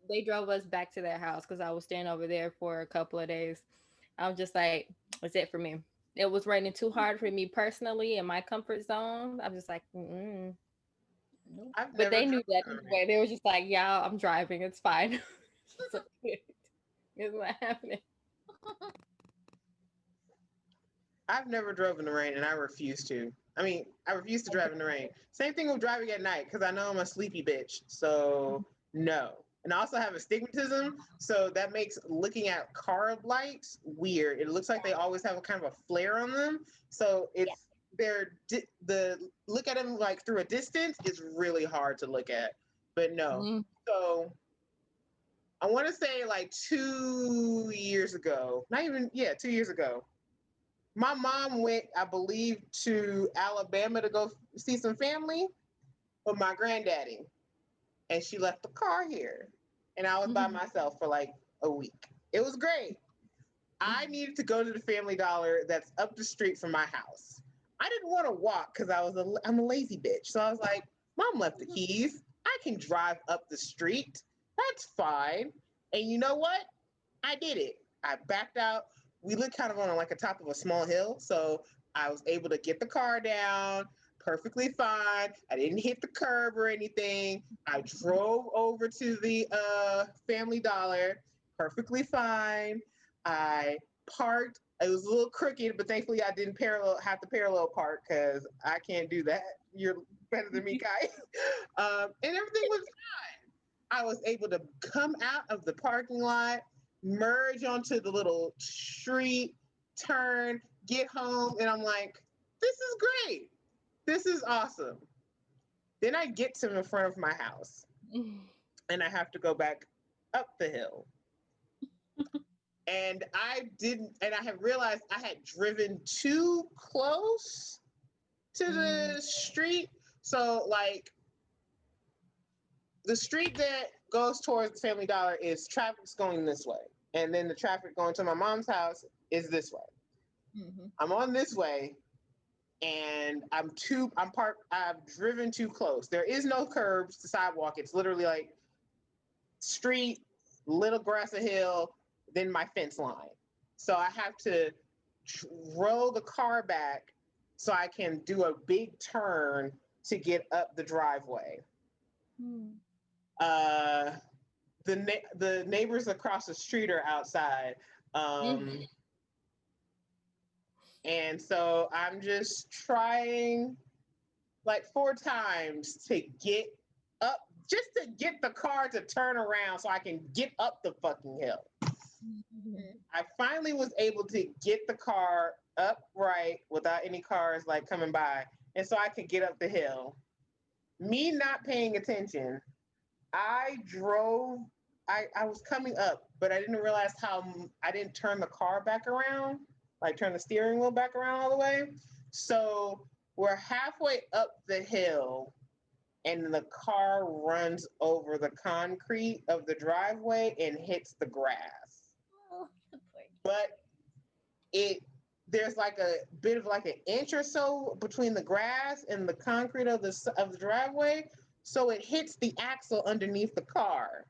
they drove us back to their house because I was staying over there for a couple of days. I was just like, that's it for me. it was raining too hard for me personally in my comfort zone. I'm just like, mm-mm. Nope. I've But never they knew that driven in the anyway. They were just like, yeah, I'm driving. It's fine. It's okay. It's not happening. I've never drove in the rain, and I refuse to. I mean, I refuse to drive in the rain. Same thing with driving at night, because I know I'm a sleepy bitch. So no. And I also have astigmatism, so that makes looking at car lights weird. It looks like they always have a kind of a flare on them. So it's the look at them like through a distance is really hard to look at. But no. Mm. So I want to say like 2 years ago, not even, 2 years ago, my mom went, I believe, to Alabama to go see some family with my granddaddy. And she left the car here. And I was by myself for like a week. It was great. I needed to go to the Family Dollar that's up the street from my house. I didn't want to walk because I'm a lazy bitch. So I was like, Mom left the keys. I can drive up the street. That's fine. And you know what? I did it. I backed out. We lived kind of on like a top of a small hill. So I was able to get the car down perfectly fine. I didn't hit the curb or anything. I drove over to the Family Dollar perfectly fine. I parked. It was a little crooked, but thankfully I didn't have to parallel park because I can't do that. You're better than me, Kai. And everything was fine. I was able to come out of the parking lot, merge onto the little street, turn, get home, and I'm like, this is great. This is awesome. Then I get to the front of my house and I have to go back up the hill. And I had realized I had driven too close to the street. So like the street that goes towards the Family Dollar is traffic's going this way. And then the traffic going to my mom's house is this way. Mm-hmm. I'm on this way. And I've driven too close. There is no curbs to sidewalk. It's literally like street, little grass a hill, then my fence line. So I have to roll the car back so I can do a big turn to get up the driveway. The neighbors across the street are outside. And so I'm just trying like 4 times to get up, just to get the car to turn around so I can get up the fucking hill. I finally was able to get the car upright without any cars like coming by. And so I could get up the hill. Me not paying attention, I was coming up, but I didn't realize how I didn't turn the car back around. Like turn the steering wheel back around all the way. So we're halfway up the hill and the car runs over the concrete of the driveway and hits the grass. But there's like a bit of like an inch or so between the grass and the concrete of the driveway. So it hits the axle underneath the car.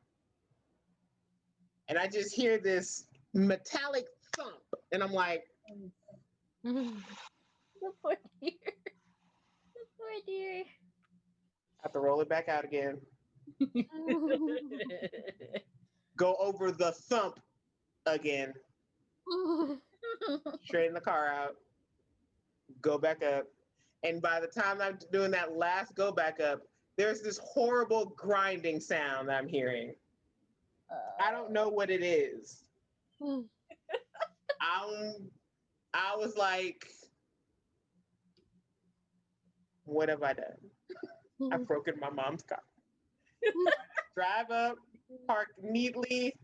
And I just hear this metallic thump. And I'm like, the poor dear. The poor dear. I have to roll it back out again. Go over the thump again. Straighten the car out. Go back up. And by the time I'm doing that last go back up, there's this horrible grinding sound that I'm hearing. I don't know what it is. I was like, what have I done? I've broken my mom's car. Drive up, park neatly.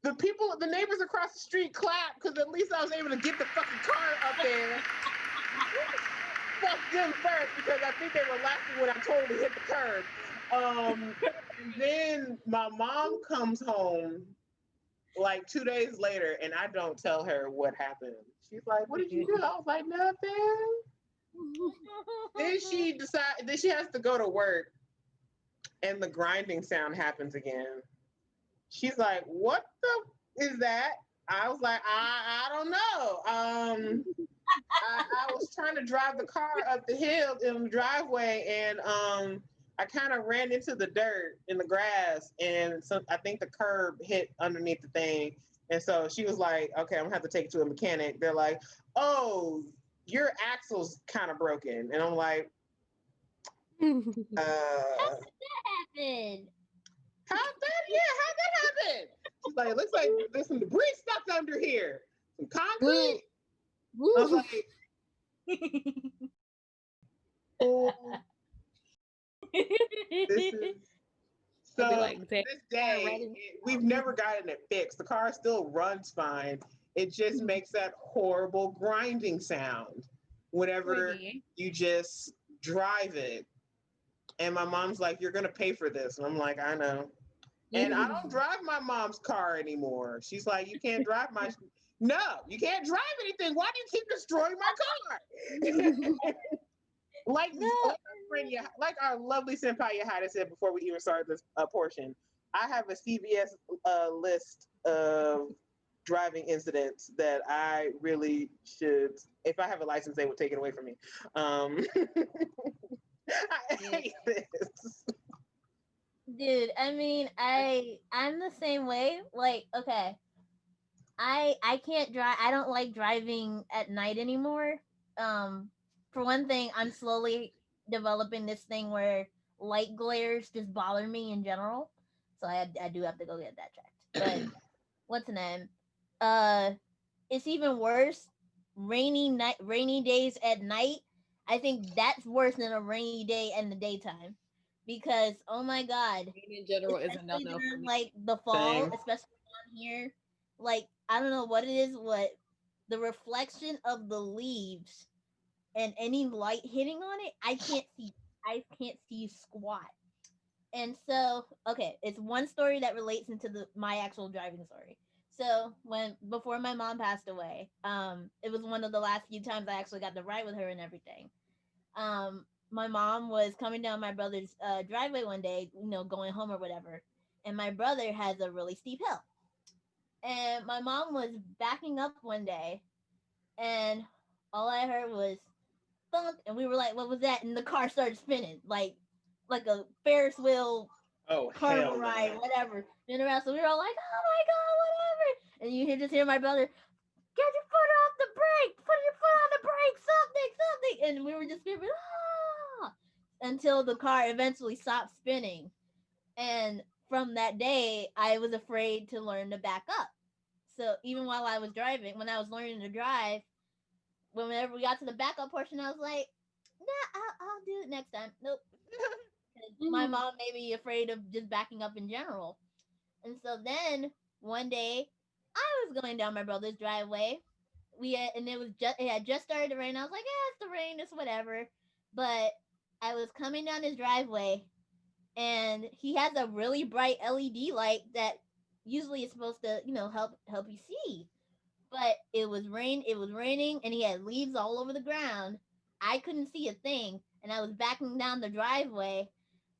The neighbors across the street clap because at least I was able to get the fucking car up there. Fuck them first because I think they were laughing when I totally hit the curb. And then my mom comes home like 2 days later and I don't tell her what happened. She's like, what did you do? I was like, nothing. Then she has to go to work and the grinding sound happens again. She's like, what the is that? I was like, I don't know. I was trying to drive the car up the hill in the driveway, and I kind of ran into the dirt in the grass, and so I think the curb hit underneath the thing. And so she was like, "Okay, I'm gonna have to take it to a mechanic." They're like, "Oh, your axle's kind of broken," and I'm like, How did that happen? "How'd that happen?" She's like, "It looks like there's some debris stuck under here, some concrete." I was like, "Oh, this is." So like, this day, we've never gotten it fixed. The car still runs fine. It just makes that horrible grinding sound whenever you just drive it. And my mom's like, "You're gonna pay for this." And I'm like, "I know." And I don't drive my mom's car anymore. She's like, "You can't drive my." No, you can't drive anything. Why do you keep destroying my car? Like, like our lovely senpai Yahida said before we even started this portion, I have a CVS list of driving incidents that I really should. If I have a license, they would take it away from me. I hate this. Dude, I mean, I'm the same way. Like, okay, I can't drive. I don't like driving at night anymore. For one thing, I'm slowly developing this thing where light glares just bother me in general. So I do have to go get that checked. But what's the name? Uh, it's even worse. Rainy days at night. I think that's worse than a rainy day in the daytime, because oh my god, in general is a especially no-no for during me. like the fall, Same. especially down here. Like I don't know what it is, what the reflection of the leaves and any light hitting on it, I can't see squat. And so, okay, it's one story that relates into my actual driving story. So when before my mom passed away, it was one of the last few times I actually got to ride with her and everything. My mom was coming down my brother's driveway one day, going home or whatever, and my brother has a really steep hill. And my mom was backing up one day, and all I heard was thunk, and we were like, "What was that?" And the car started spinning like a Ferris wheel Oh carnival hell ride, no! whatever. Spin around. So we were all like, "Oh my god, whatever!" And you just hear my brother, "Get your foot off the brake! Put your foot on the brake! Something!" And we were just screaming, "Ah!" Until the car eventually stopped spinning. And from that day, I was afraid to learn to back up. So even while I was driving, when I was learning to drive, whenever we got to the backup portion, I was like, "Nah, I'll do it next time." Nope. My mom made me afraid of just backing up in general. And so then one day, I was going down my brother's driveway. And it had just started to rain. I was like, "Yeah, it's the rain, it's whatever." But I was coming down his driveway, and he has a really bright LED light that usually is supposed to, help you see. But it was raining, and he had leaves all over the ground. I couldn't see a thing, and I was backing down the driveway,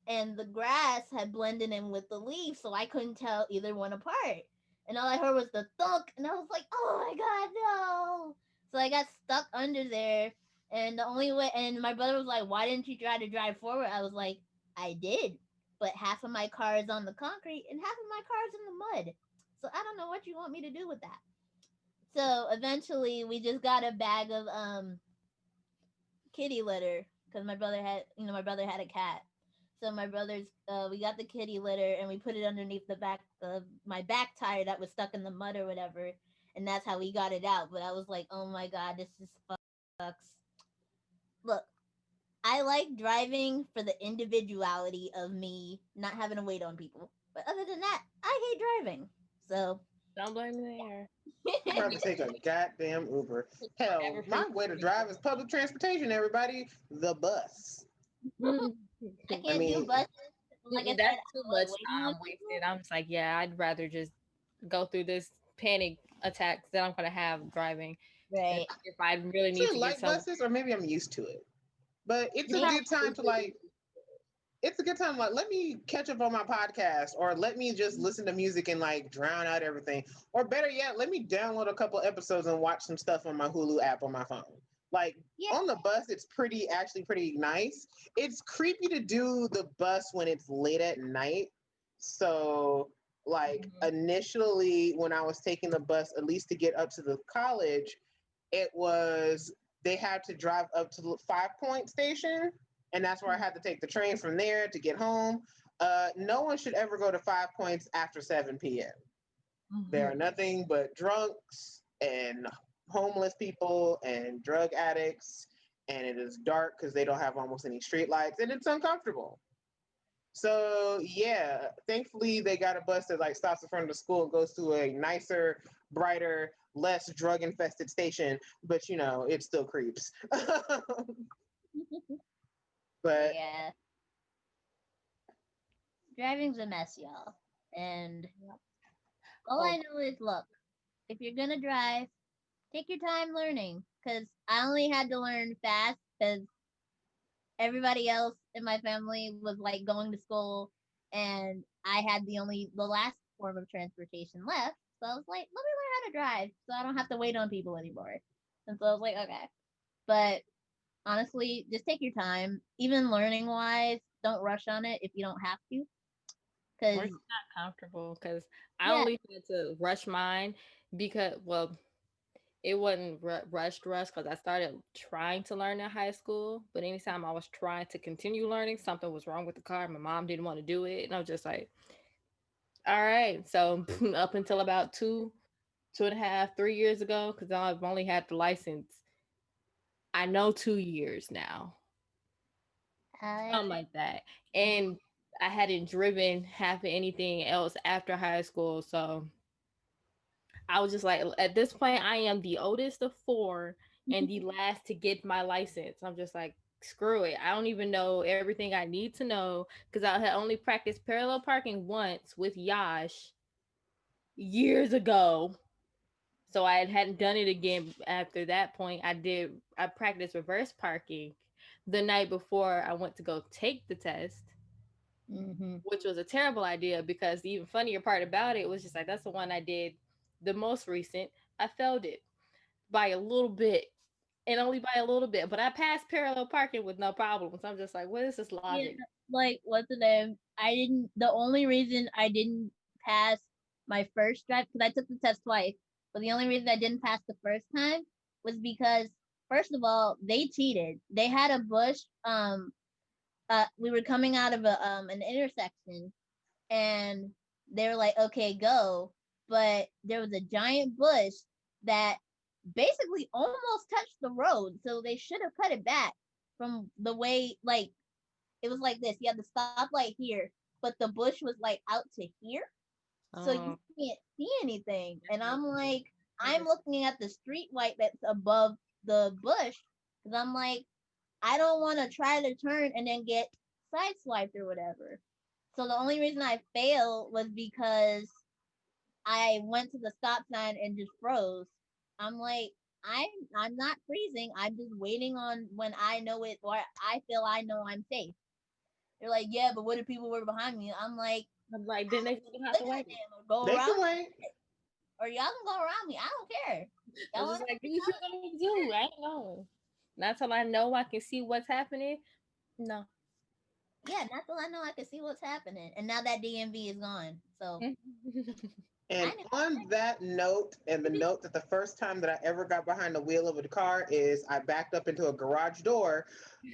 and the grass had blended in with the leaves, so I couldn't tell either one apart. And all I heard was the thunk, and I was like, "Oh my god, no!" So I got stuck under there, and the only way, and my brother was like, "Why didn't you try to drive forward?" I was like, "I did, but half of my car is on the concrete, and half of my car is in the mud. So I don't know what you want me to do with that." So eventually, we just got a bag of kitty litter, because my brother had a cat. So my brother's, we got the kitty litter, and we put it underneath the back of my back tire that was stuck in the mud or whatever, and that's how we got it out. But I was like, "Oh my god, this just sucks." Look, I like driving for the individuality of me not having to wait on people. But other than that, I hate driving. So Don't blame me there. I'd rather take a goddamn Uber. Hell, Forever my way to drive is public transportation. Everybody, the bus. I I can't do mean, buses. Like I said, That's too I much like waiting on time people. wasted. I'm just like, yeah, I'd rather just go through this panic attacks that I'm gonna have driving. Right. If I really need usually to get like somewhere. buses, or maybe I'm used to it. But it's You a Me good probably time to like. it's a good time. Like, let me catch up on my podcast, or let me just listen to music and like drown out everything. Or better yet, let me download a couple episodes and watch some stuff on my Hulu app on my phone. Like Yeah. on the bus, it's actually pretty nice. It's creepy to do the bus when it's late at night. So, like initially, when I was taking the bus, at least to get up to the college, it was they had to drive up to the 5 Point station, and that's where I had to take the train from there to get home. No one should ever go to 5 Points after 7 p.m. There are nothing but drunks and homeless people and drug addicts, and it is dark because they don't have almost any street lights, and it's uncomfortable. So yeah, thankfully they got a bus that like stops in front of the school and goes to a nicer, brighter, less drug infested station. But you know, it still creeps. But Yeah. Driving's a mess, y'all. And all I know is, look, if you're gonna drive, take your time learning. Cause I only had to learn fast because everybody else in my family was like going to school, and I had the last form of transportation left. So I was like, let me learn how to drive, so I don't have to wait on people anymore. And so I was like, okay. But honestly, just take your time. Even learning wise, don't rush on it if you don't have to. Or Cause it's not comfortable because I yeah, only had to rush mine because, well, it wasn't rushed because I started trying to learn in high school. But anytime I was trying to continue learning, something was wrong with the car. My mom didn't want to do it. And I was just like, all right. So up until about 2.5, 3 years ago, because I've only had the license, I know 2 years now, I something like that. And I hadn't driven half of anything else after high school. So I was just like, at this point, I am the oldest of four and the last to get my license. I'm just like, screw it. I don't even know everything I need to know because I had only practiced parallel parking once with Yash years ago. So I hadn't done it again after that point. I practiced reverse parking the night before I went to go take the test, mm-hmm. which was a terrible idea because the even funnier part about it was just like that's the one I did the most recent. I failed it by a little bit and only by a little bit, but I passed parallel parking with no problems. I'm just like, what is this Yeah, logic? like what's the name? I didn't. The only reason I didn't pass my first drive, because I took the test twice, but the only reason I didn't pass the first time was because first of all they cheated. They had a bush. We were coming out of an intersection, and they were like, okay, go. But there was a giant bush that basically almost touched the road. So they should have cut it back from the way, like, it was like this. You had the stoplight here, but the bush was like out to here. So you Um, can't see anything. And I'm like, I'm looking at the street light that's above the bush because I'm like, I don't want to try to turn and then get sideswiped or whatever. So the only reason I failed was because I went to the stop sign and just froze. I'm like, I'm I'm not freezing. I'm just waiting on when I know it or I feel I know I'm safe. They're like, yeah, but what if people were behind me? I'm like, I'm like, then they gonna have look to at wait. them or go they can around wait. or y'all can go around me. I don't care. I Y'all was want just like, to do what you gonna do? I ain't know. Not till I know I can see what's happening. No. yeah, not till I know I can see what's happening. And now that DMV is gone. So I And know. on that note, and the note that the first time that I ever got behind the wheel of a car is I backed up into a garage door.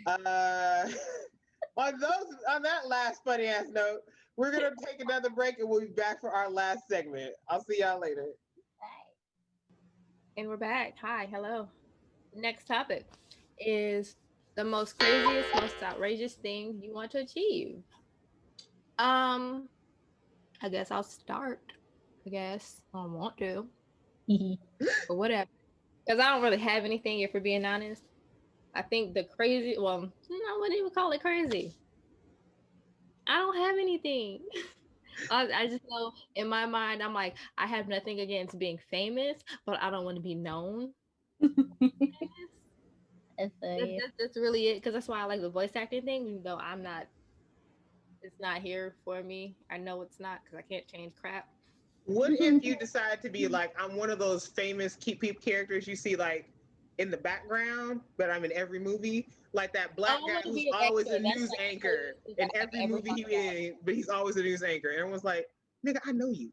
Uh, on that last funny ass note, we're gonna take another break and we'll be back for our last segment. I'll see y'all later. And we're back. Hi, hello. Next topic is the most craziest, most outrageous thing you want to achieve. Um, I guess I'll start. I guess I want to, but whatever. Because I don't really have anything. If we're being honest, I think the crazy. Well, I wouldn't even call it crazy. I don't have anything. I just know in my mind, I'm like, I have nothing against being famous, but I don't want to be known. It's That's really it. Because that's why I like the voice acting thing, even though I'm not it's not here for me. I know it's not because I can't change crap. What if you decide to be like, I'm one of those famous keep peep characters you see like in the background, but I'm in every movie? Like that Oh, black I guy want to who's be an always extra. a That's news like the anchor closest thing in I every could ever movie talk he about. in, but he's always a news anchor. And everyone's like, nigga, I know you.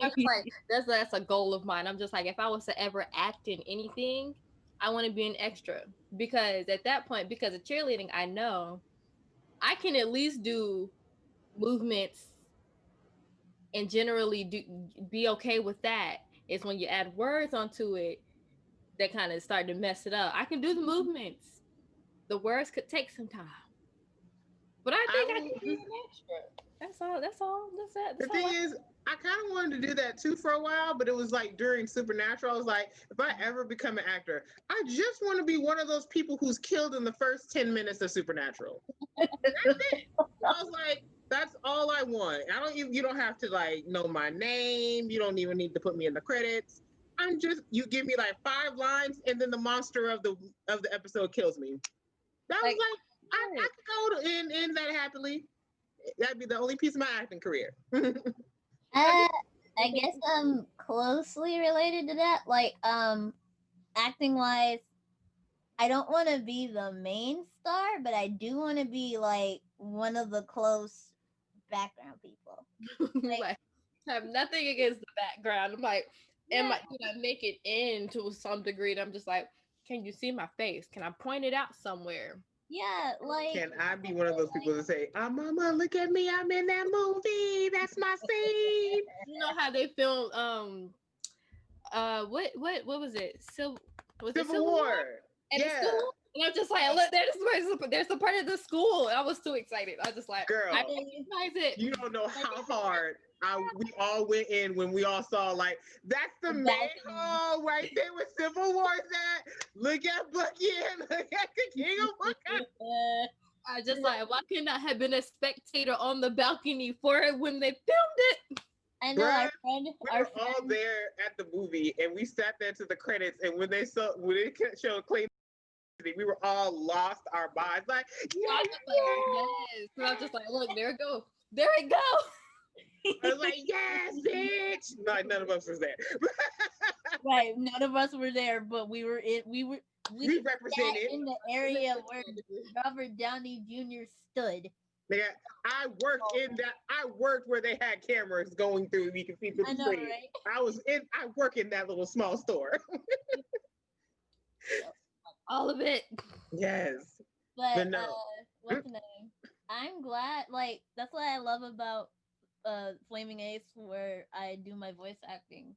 I'm just like that's a goal of mine. I'm just like if I was to ever act in anything, I want to be an extra because at that point, because of cheerleading, I know I can at least do movements and generally be okay with that. It's when you add words onto it that kind of start to mess it up. I can do the movements. The words could take some time, but I think I could be an extra. That's all. That's all. That's it. The That's all. thing is, I kind of wanted to do that too for a while, but it was like during Supernatural. I was like, if I ever become an actor, I just want to be one of those people who's killed in the first 10 minutes of Supernatural. That's it. I was like, that's all I want. I don't even, you don't have to like know my name. You don't even need to put me in the credits. I'm just, you give me like 5 lines and then the monster of the episode kills me. That was Like, like, I could go to end that happily. That'd be the only piece of my acting career. I guess closely related to that. Like acting wise, I don't want to be the main star, but I do want to be like one of the close background people. like, I have nothing against the background. I'm like, did I make it in to some degree? And I'm just like, can you see my face? Can I point it out somewhere? Yeah, like Can I be one of those people that say, "Oh, mama, look at me, I'm in that movie. That's my scene." You know how they filmed what was it? Was it Civil Civil War War. at the Yeah, school? And I'm just like, look, there's the part of the school. And I was too excited. I was just like, girl, I recognize it. you don't know how hard we all went in when we all saw like that's the main hall right there with Civil War's at. Look at Bucky and look at the King of Wakanda. I just like, why couldn't I have been a spectator on the balcony for it when they filmed it? I know Bruh, we we were all there at the movie, and we sat there to the credits. And when they showed Clay, we were all lost our minds. Like, I was just like, yes. So I was just like, look, there it go, there it go. I was like, yes, bitch. No, none of us was there. right, none of us were there, but we represented in the area where Robert Downey Jr. stood. Yeah, I worked where they had cameras going through. You can see through the screen. Right? I work in that little small store. All of it. Yes. But no. What's the name? I'm glad. Like that's what I love about Flaming Ace, where I do my voice acting.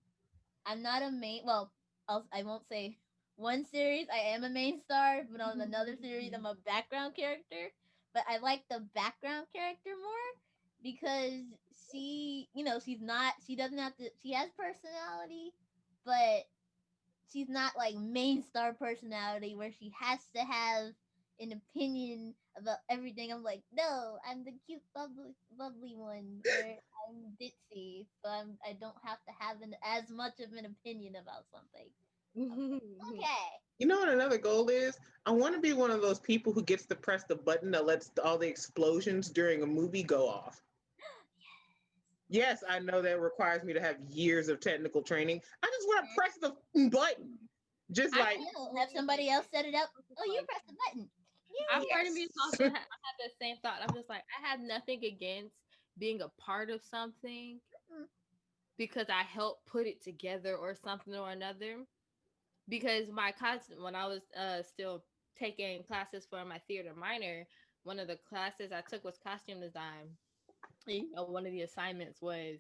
I'm not a main. Well, I won't say one series I am a main star, but on another series I'm a background character. But I like the background character more because she doesn't have to. She has personality, but she's not like main star personality where she has to have an opinion about everything. I'm like, no, I'm the cute, bubbly one. Where I'm ditzy, so I don't have to have as much of an opinion about something. Okay. You know what another goal is? I want to be one of those people who gets to press the button that lets all the explosions during a movie go off. Yes, I know that requires me to have years of technical training. I just want to press the button. Just like have somebody else set it up. Oh, you press the button. I've heard of me also have the same thought. I'm just like, I have nothing against being a part of something because I helped put it together or something or another. Because when I was still taking classes for my theater minor, one of the classes I took was costume design. One of the assignments was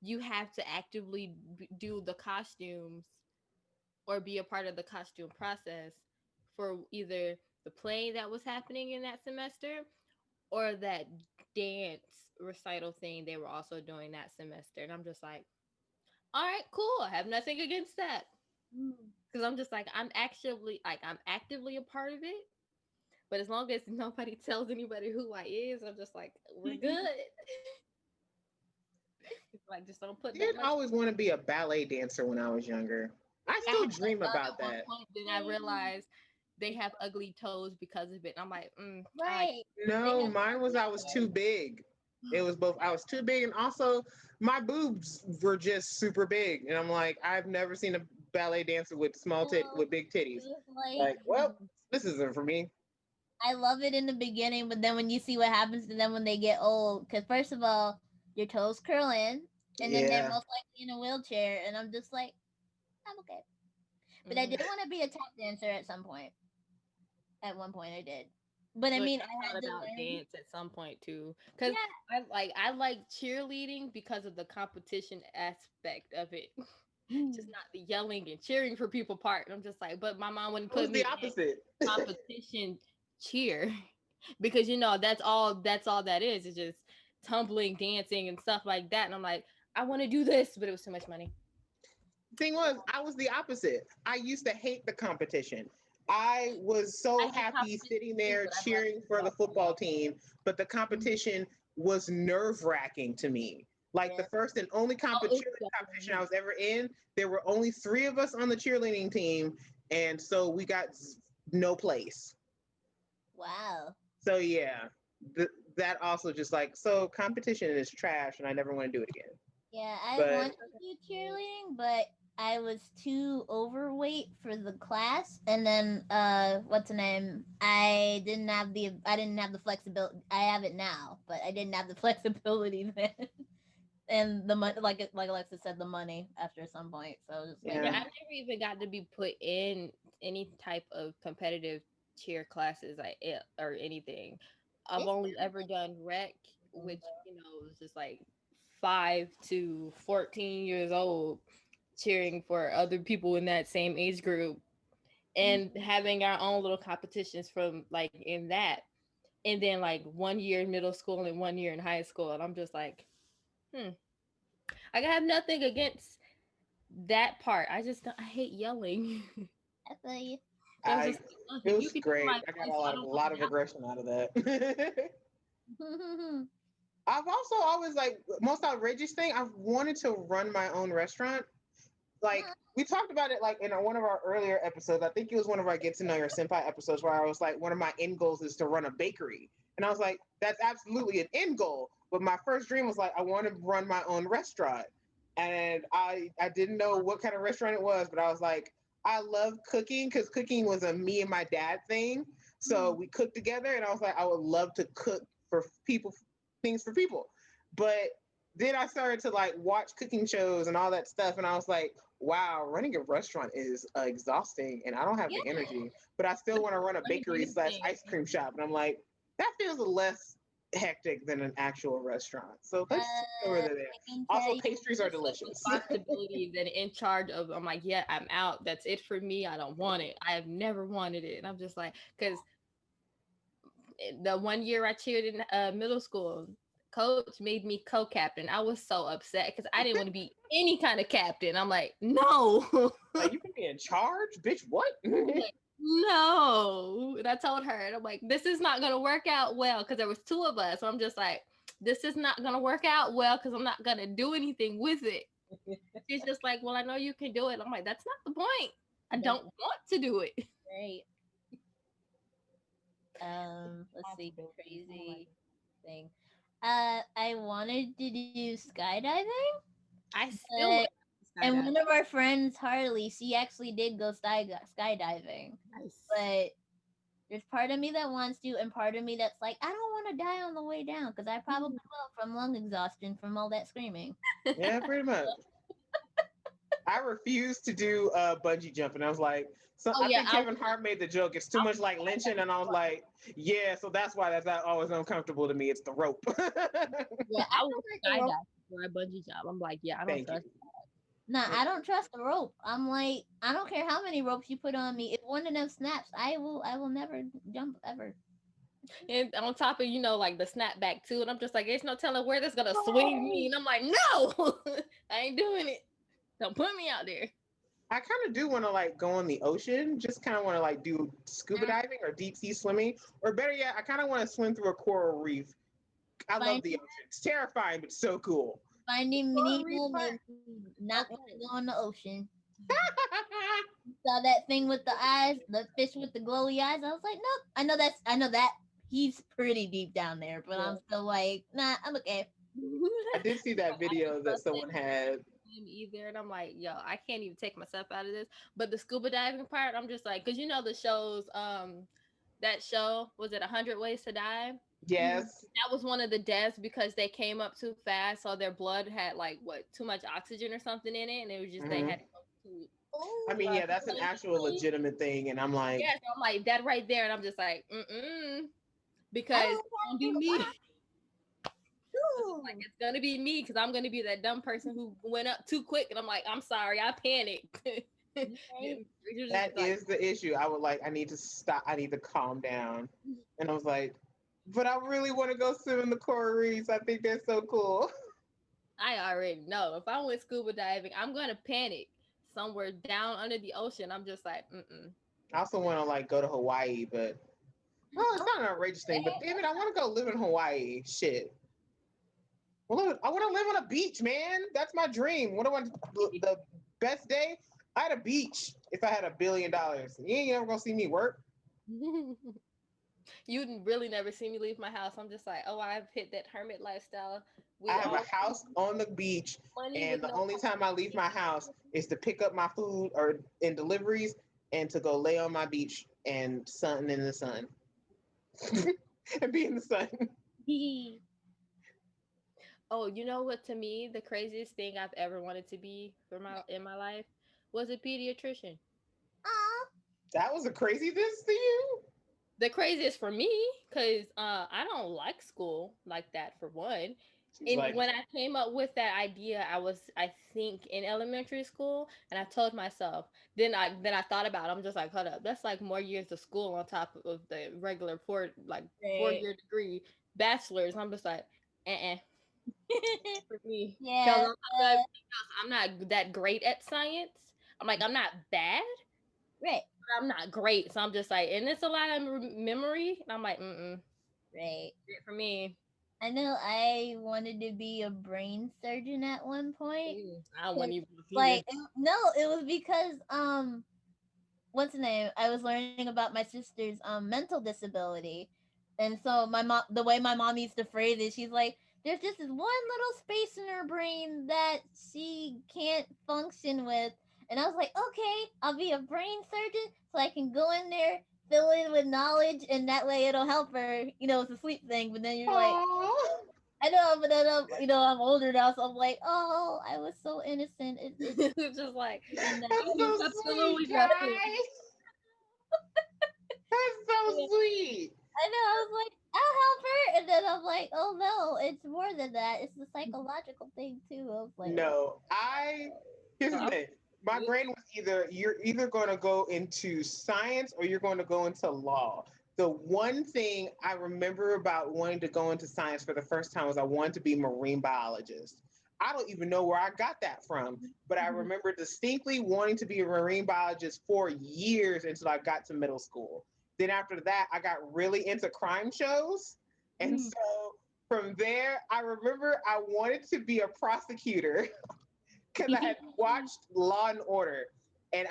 you have to actively do the costumes or be a part of the costume process for either the play that was happening in that semester or that dance recital thing they were also doing that semester. And I'm just like, all right, cool. I have nothing against that. Because I'm just like, I'm actively a part of it. But as long as nobody tells anybody who I is, I'm just like, we're good. Like, just don't put. I did always want to be a ballet dancer when I was younger. I still dream about that. Then I realized they have ugly toes because of it. And I'm like, Right. No, have mine was I was too big. It was both. I was too big, and also my boobs were just super big. And I'm like, I've never seen a ballet dancer with with big titties. Like, well, this isn't for me. I love it in the beginning, but then when you see what happens to them when they get old, because first of all, your toes curl in, and then they're Yeah. most likely in a wheelchair, and I'm just like, I'm okay. But I did want to be a tap dancer at some point. At one point, I did. But I Look, mean, I I thought had to about learn. dance at some point too, because Yeah. I like cheerleading because of the competition aspect of it, just not the yelling and cheering for people part. And I'm just like, but my mom wouldn't It was put me the in opposite. competition cheer because that's all that is. It's just tumbling, dancing, and stuff like that. And I'm like, I want to do this, but it was too much money. Thing was, I was the opposite. I used to hate the competition. I was I so hate happy competition sitting too, there but I love cheering for the football team, but the competition was nerve wracking to me. Like the Yeah. first and only Oh, it's cheerleading competition I definitely was ever in, there were only 3 of us on the cheerleading team, and so we got no place. Wow. So yeah, that also just like so competition is trash, and I never want to do it again. Yeah, I But wanted to do cheerleading, but I was too overweight for the class, and then what's the name? I didn't have the flexibility. I have it now, but I didn't have the flexibility then. And the money, like Alexa said, the money after some point. So just like, Yeah, yeah, I never even got to be put in any type of competitive cheer classes or anything. I've it's only ever done rec, which was just like 5 to 14 years old, cheering for other people in that same age group, and having our own little competitions from like in that, and then like 1 year in middle school and 1 year in high school, and I'm just like, I have nothing against that part. I hate yelling. I feel you. I was I just like, it you was can hear great. my I got voice, so I a don't want lot to of yell. aggression out of that. I've also always like most outrageous thing. I've wanted to run my own restaurant. Like we talked about it like in one of our earlier episodes. I think it was one of our Get to Know Your Senpai episodes where I was like, one of my end goals is to run a bakery, and I was like, that's absolutely an end goal. But my first dream was like, I want to run my own restaurant, and I didn't know what kind of restaurant it was, but I was like, I love cooking because cooking was a me and my dad thing. So we cooked together, and I was like, I would love to cook for people, things for people. But then I started to like watch cooking shows and all that stuff, and I was like, wow, running a restaurant is exhausting, and I don't have Yeah. the energy. But I still want to run a bakery slash ice cream shop, and I'm like, that feels less hectic than an actual restaurant. So let's see over I there. can tell Also, you. pastries are Just like delicious. responsibilities and in charge of. I'm like, yeah, I'm out. That's it for me. I don't want it. I have never wanted it, and I'm just like, because the 1 year I cheered in middle school, coach made me co-captain. I was so upset because I didn't want to be any kind of captain. I'm like, no. Like, you can be in charge, bitch. What? I'm like, no. And I told her, and I'm like, this is not gonna work out well because there was 2 of us. So I'm just like, this is not gonna work out well because I'm not gonna do anything with it. She's just like, well, I know you can do it. I'm like, that's not the point. I don't want to do it. Great. Let's see. Crazy thing. I wanted to do skydiving. I still But want and skydiving. one of our friends, Harley, she actually did go skydiving. Nice. But there's part of me that wants to, and part of me that's like, I don't want to die on the way down because I probably will from lung exhaustion from all that screaming. Yeah, pretty much. I refuse to do bungee jumping. I was like, so Oh I yeah, think Kevin Hart made the joke. It's too much like lynching, and I was like, yeah. So that's why that's always uncomfortable to me. It's the rope. yeah, I will like the rope. skydive before I bungee jump. I'm like, yeah, I don't Thank you. trust. Nah, I don't trust the rope. I'm like, I don't care how many ropes you put on me. If one of them snaps, I will never jump ever. And on top of like the snapback too, and I'm just like, there's no telling where this gonna swing me, and I'm like, no, I ain't doing it. Don't put me out there. I kind of do want to like go in the ocean. Just kind of want to like do scuba diving or deep sea swimming, or better yet, I kind of want to swim through a coral reef. I love the ocean. It's terrifying, but so cool. Finding Coral Nemo reef part? made me not want to go in the ocean. Saw that thing with the eyes, the fish with the glowy eyes. I was like, nope. I know that he's pretty deep down there, but I'm still like, nah, I'm okay. I did see that I don't video that trust someone had. him either, and I'm like, yo, I can't even take myself out of this. But the scuba diving part, I'm just like, cause you know the shows, that show was it 100 Ways to Die? Yes. That was one of the deaths because they came up too fast, so their blood had like what too much oxygen or something in it, and it was just they Hmm. had to go to I Oh, mean, yeah, that's an actual legitimate thing, and I'm like, yeah, so I'm like that right there, and I'm just like, I because don't it's gonna be me. Like know. it's gonna be me because I'm gonna be that dumb person who went up too quick, and I'm like, I'm sorry, I panicked. Right? You're just that like, is the issue. I would like, I need to stop. I need to calm down. And I was like, but I really want to go swim in the coral reefs. I think they're so cool. I already know. If I went scuba diving, I'm gonna panic somewhere down under the ocean. I'm just like, I also want to like go to Hawaii, but oh, it's not an outrageous thing. But damn it, I want to go live in Hawaii. Shit. Well, I want to live on a beach, man. That's my dream. What do I want? The best day? I had a beach. If I had $1 billion, you ain't ever gonna see me work. You'd really never see me leave my house. I'm just like, oh, I've hit that hermit lifestyle. I We have a all house on the beach, money and with the no. only time I leave my house is to pick up my food or in deliveries and to go lay on my beach and sun in the sun and be in the sun. Oh, you know what? To me, the craziest thing I've ever wanted to be for my in my life was a pediatrician. Aw. That was a crazy this to you. The craziest for me, because I don't like school like that for one. She's And like, when I came up with that idea, I think in elementary school, and I told myself. Then I thought about it. I'm just like, hold up, that's like more years of school on top of the regular Right. 4 year degree bachelor's. I'm just like, uh for me, because Yeah. I'm not that great at science. I'm like, I'm not bad, Right. but I'm not great. So I'm just like, and it's a lot of memory. And I'm like, Right. it for me. I know I wanted to be a brain surgeon at one point. I wasn't even Like, either. no, it was because what's the name? I was learning about my sister's mental disability, and so my mom, the way my mom used to phrase it, she's like, "There's just this one little space in her brain that she can't function with," and I was like, "Okay, I'll be a brain surgeon so I can go in there." Fill in with knowledge, and that way it'll help her. You know, it's a sleep thing. But then you're like, oh, I know, but then I'm older now, so I'm like, oh, I was so innocent. It's just like, And then that's so sweet, absolutely nothing. guys. That's so sweet. I know, I was like, I'll help her, and then I'm like, oh no, it's more than that. It's the psychological thing too. I was like, oh, No, here's So the thing. My brain was you're either going to go into science or you're going to go into law. The one thing I remember about wanting to go into science for the first time was I wanted to be a marine biologist. I don't even know where I got that from, but I remember distinctly wanting to be a marine biologist for years until I got to middle school. Then after that, I got really into crime shows. And mm, so from there, I remember I wanted to be a prosecutor because I had watched Law and Order, and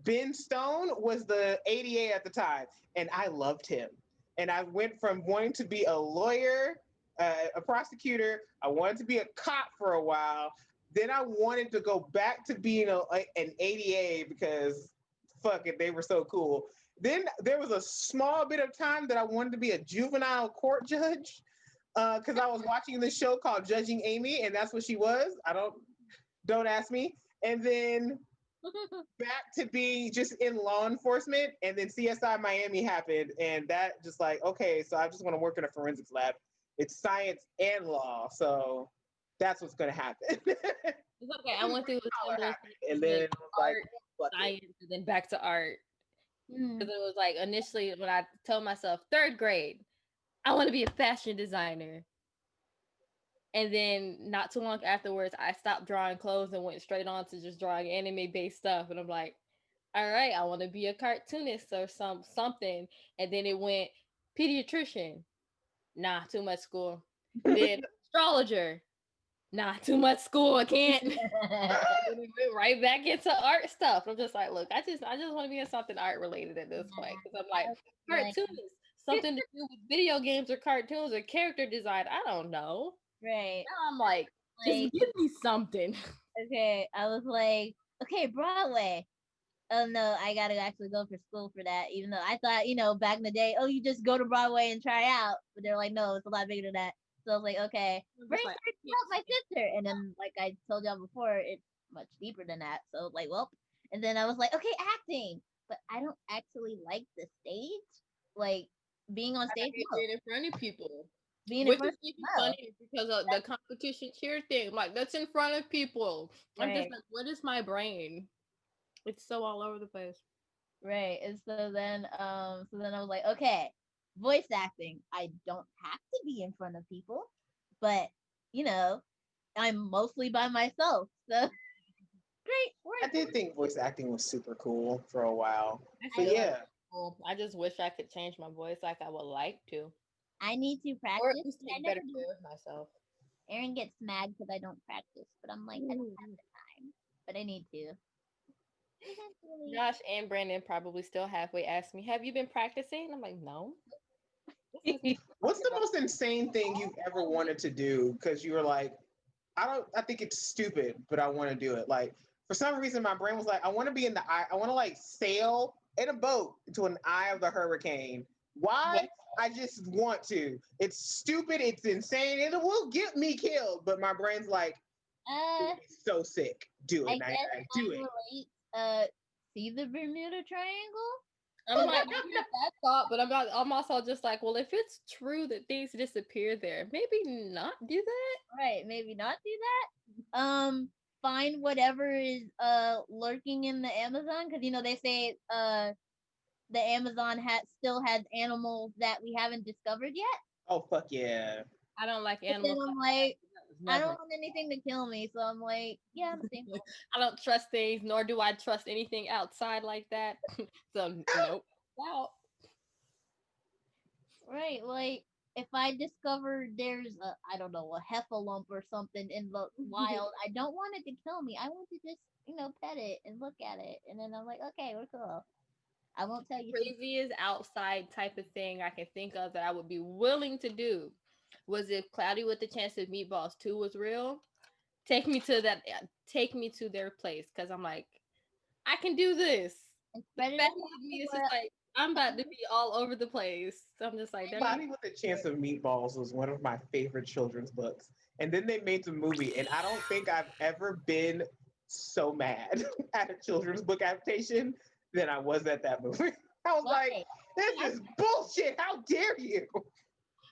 Ben Stone was the ADA at the time, and I loved him. And I went from wanting to be a lawyer, a prosecutor. I wanted to be a cop for a while. Then I wanted to go back to being an ADA because fuck it, they were so cool. Then there was a small bit of time that I wanted to be a juvenile court judge because I was watching this show called Judging Amy, and that's what she was. Don't ask me. And then back to being just in law enforcement, and then CSI Miami happened, and that just like, okay, so I just want to work in a forensics lab. It's science and law, so that's what's going to happen. It's okay. I went through the similar And thing, then it was like, art, fuck it. science, and then back to art. mm, Because it was like initially when I told myself third grade, I want to be a fashion designer. And then not too long afterwards, I stopped drawing clothes and went straight on to just drawing anime based stuff. And I'm like, all right, I want to be a cartoonist or something. And then it went pediatrician. Nah, too much school. Then astrologer. nah, too much school. I can't. And we went right back into art stuff. I'm just like, look, I just want to be in something art related at this point because I'm like cartoons, something to do with video games or cartoons or character design. I don't know. Right. Now I'm like, just give me something. Okay, I was like, okay, Broadway. Oh no, I gotta actually go for school for that. Even though I thought, back in the day, oh, you just go to Broadway and try out. But they're like, no, it's a lot bigger than that. So I was like, okay, bring her to help my sister. And then, like I told y'all before, it's much deeper than that. So like, well, and then I was like, okay, acting. But I don't actually like the stage. Like being on stage. Being in front of people. Being Which in front is even funny because of the competition cheer thing. Like, that's in front of people. I'm just like, what is my brain? It's so all over the place. Right. And so then I was like, okay, voice acting. I don't have to be in front of people, but I'm mostly by myself. So great work. I did think voice acting was super cool for a while. But yeah. Cool. I just wish I could change my voice like I would like to. I need to practice. Or at least take better care of myself. Aaron gets mad because I don't practice, but I'm like, I don't have the time. But I need to. Josh and Brandon probably still halfway ask me, have you been practicing? I'm like, no. What's the most insane thing you've ever wanted to do? Because you were like, I think it's stupid, but I want to do it. Like, for some reason, my brain was like, I want to be in the eye. I want to like sail in a boat into an eye of the hurricane. Why? What? I just want to. It's stupid. It's insane. It will get me killed. But my brain's like, it's so sick. Do it. I do it. See the Bermuda Triangle? I'm like, I have that thought, but I'm also just like, well, if it's true that things disappear there, maybe not do that. Right, maybe not do that. Find whatever is lurking in the Amazon, because they say the Amazon still has animals that we haven't discovered yet. Oh fuck yeah! I don't like animals. I'm like, I don't want anything to kill me, so I'm like, yeah, I'm staying home. I don't trust things, nor do I trust anything outside like that. So nope. Wow. Right, like if I discover there's a heffalump or something in the wild, I don't want it to kill me. I want to just pet it and look at it, and then I'm like, okay, we're cool. I won't tell you. Craziest outside type of thing I can think of that I would be willing to do was if Cloudy with the Chance of Meatballs 2 was real. Take me to their place, because I'm like, I can do this. It's just like, I'm about to be all over the place. So I'm just like, Cloudy with a Chance of Meatballs was one of my favorite children's books. And then they made the movie, and I don't think I've ever been so mad at a children's book adaptation than I was at that movie. I was like, this is bullshit. How dare you?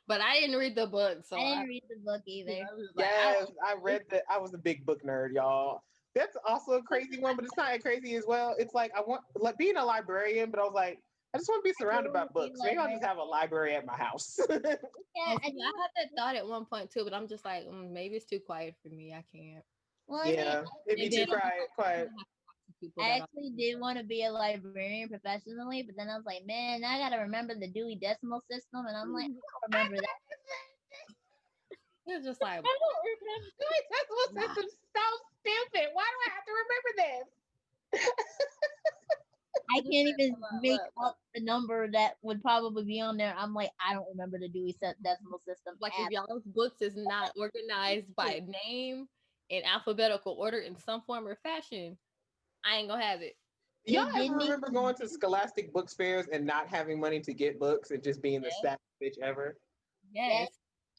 But I didn't read the book, so I didn't read the book either. Yes, I read that. I was a big book nerd, y'all. That's also a crazy one, but it's not as crazy as well. It's like I want being a librarian, but I was like, I just want to be surrounded by books. Maybe I'll just have a library at my house. I had that thought at one point too, but I'm just like, maybe it's too quiet for me. I can't. Well, yeah, it'd be too quiet. I actually did want to be a librarian professionally, but then I was like, man, I gotta remember the Dewey Decimal System, and I'm like, I don't remember that. It's just like, I don't remember Dewey Decimal System. So stupid. Why do I have to remember this? I can't even make up the number that would probably be on there. I'm like, I don't remember the Dewey Decimal System. Like, if y'all's books is not organized by name in alphabetical order in some form or fashion, I ain't gonna have it. Y'all ever remember going to Scholastic book fairs and not having money to get books and just being the saddest bitch ever? Yes.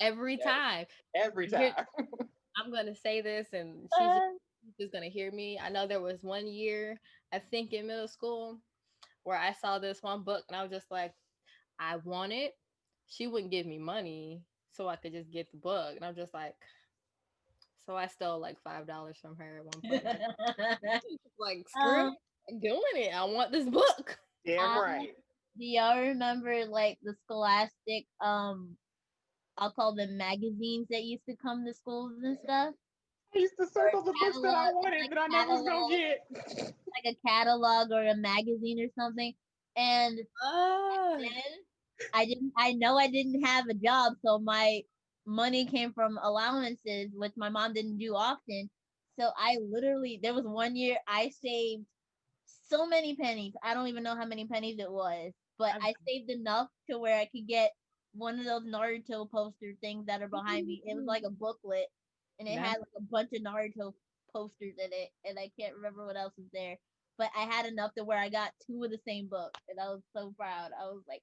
Every time. Every time. I'm gonna say this, and she's just gonna hear me. I know there was one year, I think in middle school, where I saw this one book and I was just like, I want it. She wouldn't give me money so I could just get the book, and I'm just like, so I stole like $5 from her at one point. Like, screw it. I'm doing it. I want this book. Damn right. Do y'all remember like the Scholastic I'll call them magazines that used to come to schools and stuff? I used to circle the books that I wanted that I never was gonna get. Like a catalog or a magazine or something. And then I didn't have a job, so my money came from allowances, which my mom didn't do often. So I literally, there was one year I saved so many pennies. I don't even know how many pennies it was, but I'm- I saved enough to where I could get one of those Naruto poster things that are behind me. It was like a booklet, and it Nice. had like a bunch of Naruto posters in it, and I can't remember what else was there. But I had enough to where I got two of the same book, and I was so proud. I was like,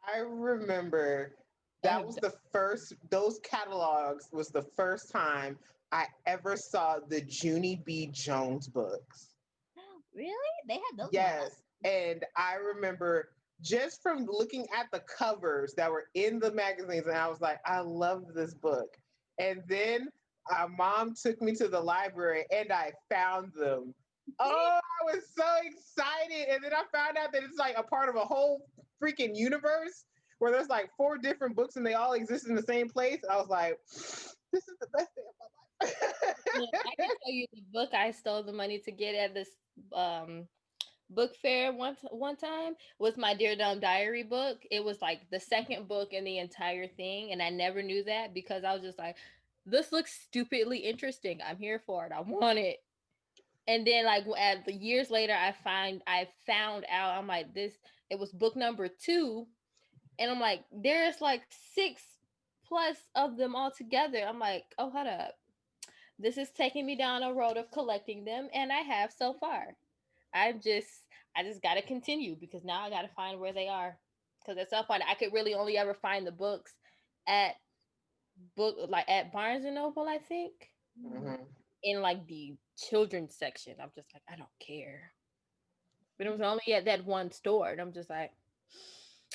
I remember that Oh, was the first, those catalogs was the first time I ever saw the Junie B. Jones books. really? They had those in my life. Yes. And I remember just from looking at the covers that were in the magazines, and I was like, I love this book. And then mom took me to the library and I found them. Oh, I was so excited. And then I found out that it's like a part of a whole freaking universe where there's like 4 different books and they all exist in the same place. I was like, this is the best day of my life. look, I can tell you the book I stole the money to get at this um book fair one time was my Dear Dumb Diary book. It was like the second book in the entire thing, and I never knew that because I was just like, this looks stupidly interesting. I'm here for it. I want it. And then like at the years later, I found out I'm like this. It was book number 2, and I'm like, there's like 6 plus of them all together. I'm like, oh, hold up. This is taking me down a road of collecting them, and I have so far. I just I just gotta continue because now I gotta find where they are. Because at some point I could really only ever find the books at at Barnes and Noble, I think, Mhm. in like the children's section. I'm just like, I don't care. But it was only at that one store, and I'm just like,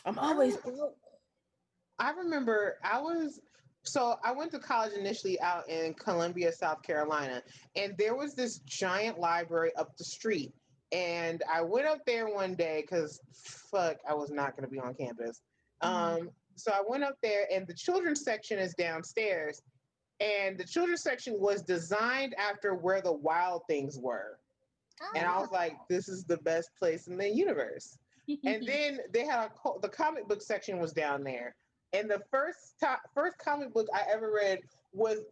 I'm I, always re- broke. I remember I went to college initially out in Columbia, South Carolina, and there was this giant library up the street. And I went up there one day because fuck, I was not going to be on campus. So I went up there, and the children's section is downstairs. And the children's section was designed after where the wild things were. And I Oh. was like, this is the best place in the universe. And then they had the comic book section was down there. And the first comic book I ever read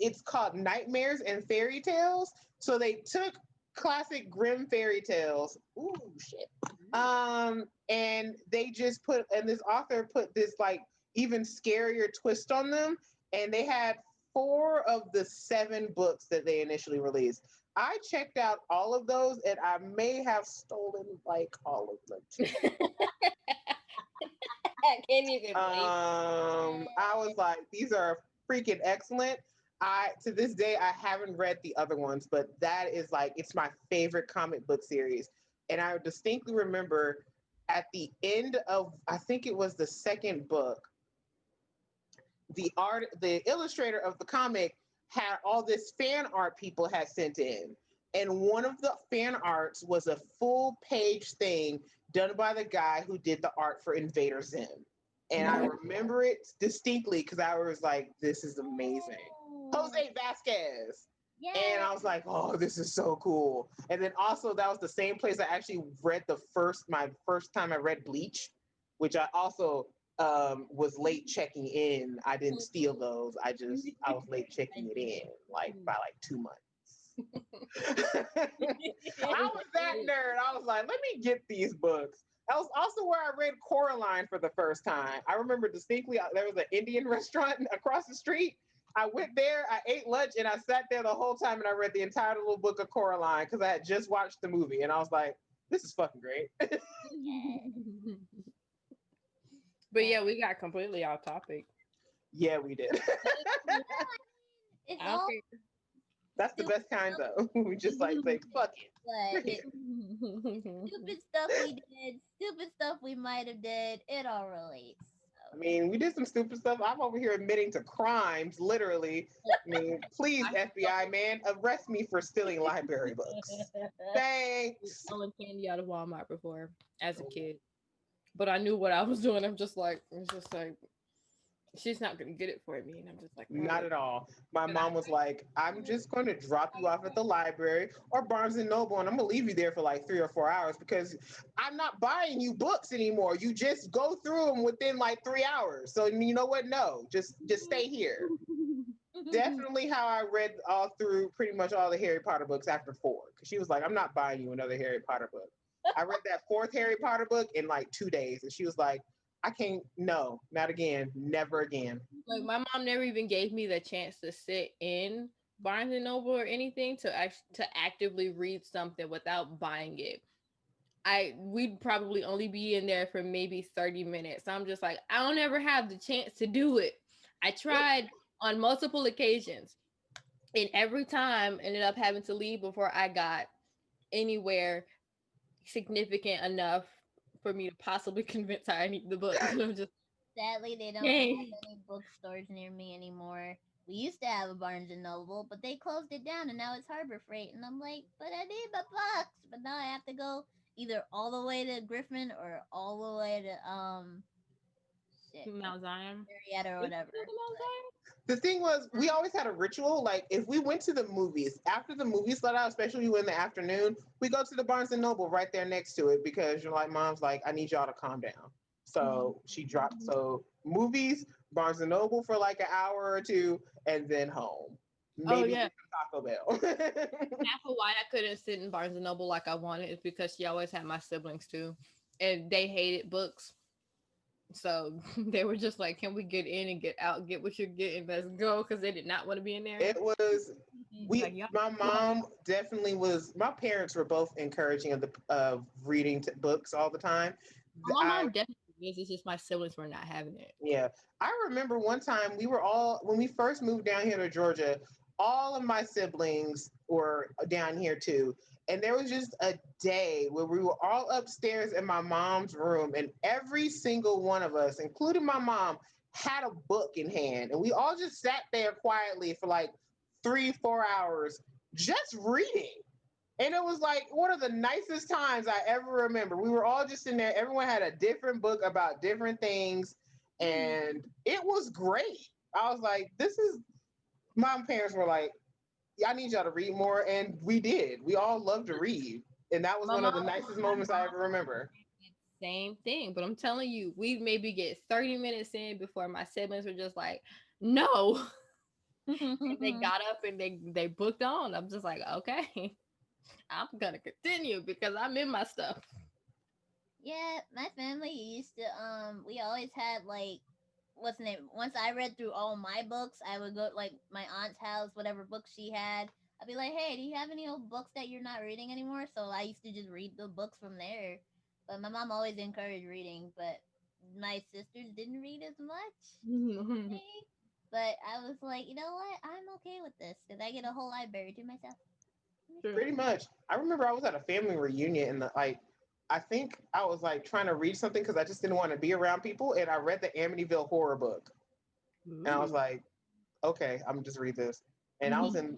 it's called Nightmares and Fairy Tales. So they took classic Grimm fairy tales. Ooh, shit. And they just and this author put this like even scarier twist on them. And they had 4 of the 7 books that they initially released. I checked out all of those, and I may have stolen like all of them too. I can't even blame. I was like, these are freaking excellent. To this day I haven't read the other ones, but that is like it's my favorite comic book series. And I distinctly remember at the end of I think it was the second book, the illustrator of the comic had all this fan art people had sent in. And one of the fan arts was a full page thing done by the guy who did the art for Invader Zim. And I remember it distinctly because I was like, this is amazing. Jose Vasquez. Yeah. And I was like, oh, this is so cool. And then also that was the same place I actually read my first time I read Bleach, which I also was late checking in. I didn't steal those. I was late checking it in like by like 2 months. I was that nerd. I was like, let me get these books. That was also where I read Coraline for the first time. I remember distinctly there was an Indian restaurant across the street. I went there, I ate lunch, and I sat there the whole time and I read the entire little book of Coraline because I had just watched the movie and I was like, this is fucking great. But yeah, we got completely off topic. Yeah, we did. It's I don't all care. That's the best kind though. We just like say, fuck it. but stupid stuff we did, stupid stuff we might have did. It all relates. I mean, we did some stupid stuff. I'm over here admitting to crimes, literally. I mean, please, FBI man, arrest me for stealing library books. Thanks. Selling candy out of Walmart before as a kid, but I knew what I was doing. I'm just like, it's just like, she's not gonna get it for me, and I'm just like, Not at all. My And I- mom was like, I'm just going to drop you off at the library or Barnes and Noble, and I'm going to leave you there for like 3 or 4 hours because I'm not buying you books anymore. You just go through them within like 3 hours. So you know what? No, just stay here. Definitely how I read all through pretty much all the Harry Potter books after four. Because she was like, I'm not buying you another Harry Potter book. I read that fourth Harry Potter book in like 2 days, and she was like, I can't, no, not again, never again. like my mom never even gave me the chance to sit in Barnes and Noble or anything to actively read something without buying it. We'd probably only be in there for maybe 30 minutes. I'm just like, I don't ever have the chance to do it. I tried on multiple occasions, and every time ended up having to leave before I got anywhere significant enough for me to possibly convince her I need the book. I'm just Sadly, they don't have dang. any bookstores near me anymore. We used to have a Barnes and Noble, but they closed it down, and now it's Harbor Freight. And I'm like, but I need my books. But now I have to go either all the way to Griffin or all the way to shit, Mount Zion. Marietta or whatever. Mount Zion? The thing was, we always had a ritual. Like, if we went to the movies, after the movies let out, especially in the afternoon, we go to the Barnes and Noble right there next to it because you're like, mom's like, I need y'all to calm down. So she dropped, so movies, Barnes and Noble for like an hour or two, and then home. Oh Maybe yeah. Taco Bell. Half of why I couldn't sit in Barnes and Noble like I wanted is because she always had my siblings too, and they hated books. So they were just like, "Can we get in and get out? Get what you're getting. Let's go," because they did not want to be in there. It was Like, y'all- my mom definitely was. My parents were both encouraging of the of reading books all the time. My mom definitely is. It's just my siblings were not having it. Yeah. I remember one time we were all, when we first moved down here to Georgia, all of my siblings were down here too. And there was just a day where we were all upstairs in my mom's room, and every single one of us, including my mom, had a book in hand. And we all just sat there quietly for like 3, 4 hours just reading. And it was like one of the nicest times I ever remember. We were all just in there. Everyone had a different book about different things. And it was great. I was like, this is, my parents were like, I need y'all to read more. And we did. We all loved to read. And that was My one of the mom- nicest moments I ever remember. Same thing, but I'm telling you, we maybe get 30 minutes in before my siblings were just like, "No." And they got up and they booked on. I'm just like, okay, I'm gonna continue because I'm in my stuff. Yeah, my family used to we always had like what's the name? Once I read through all my books, I would go like my aunt's house, whatever books she had. I'd be like, "Hey, do you have any old books that you're not reading anymore?" So I used to just read the books from there. But my mom always encouraged reading, but my sisters didn't read as much. Me. But I was like, you know what? I'm okay with this because I get a whole library to myself. Pretty much. I remember I was at a family reunion and like, I think I was like trying to read something because I just didn't want to be around people. And I read the Amityville horror book. And I was like, okay, I'm just read this. And I was in,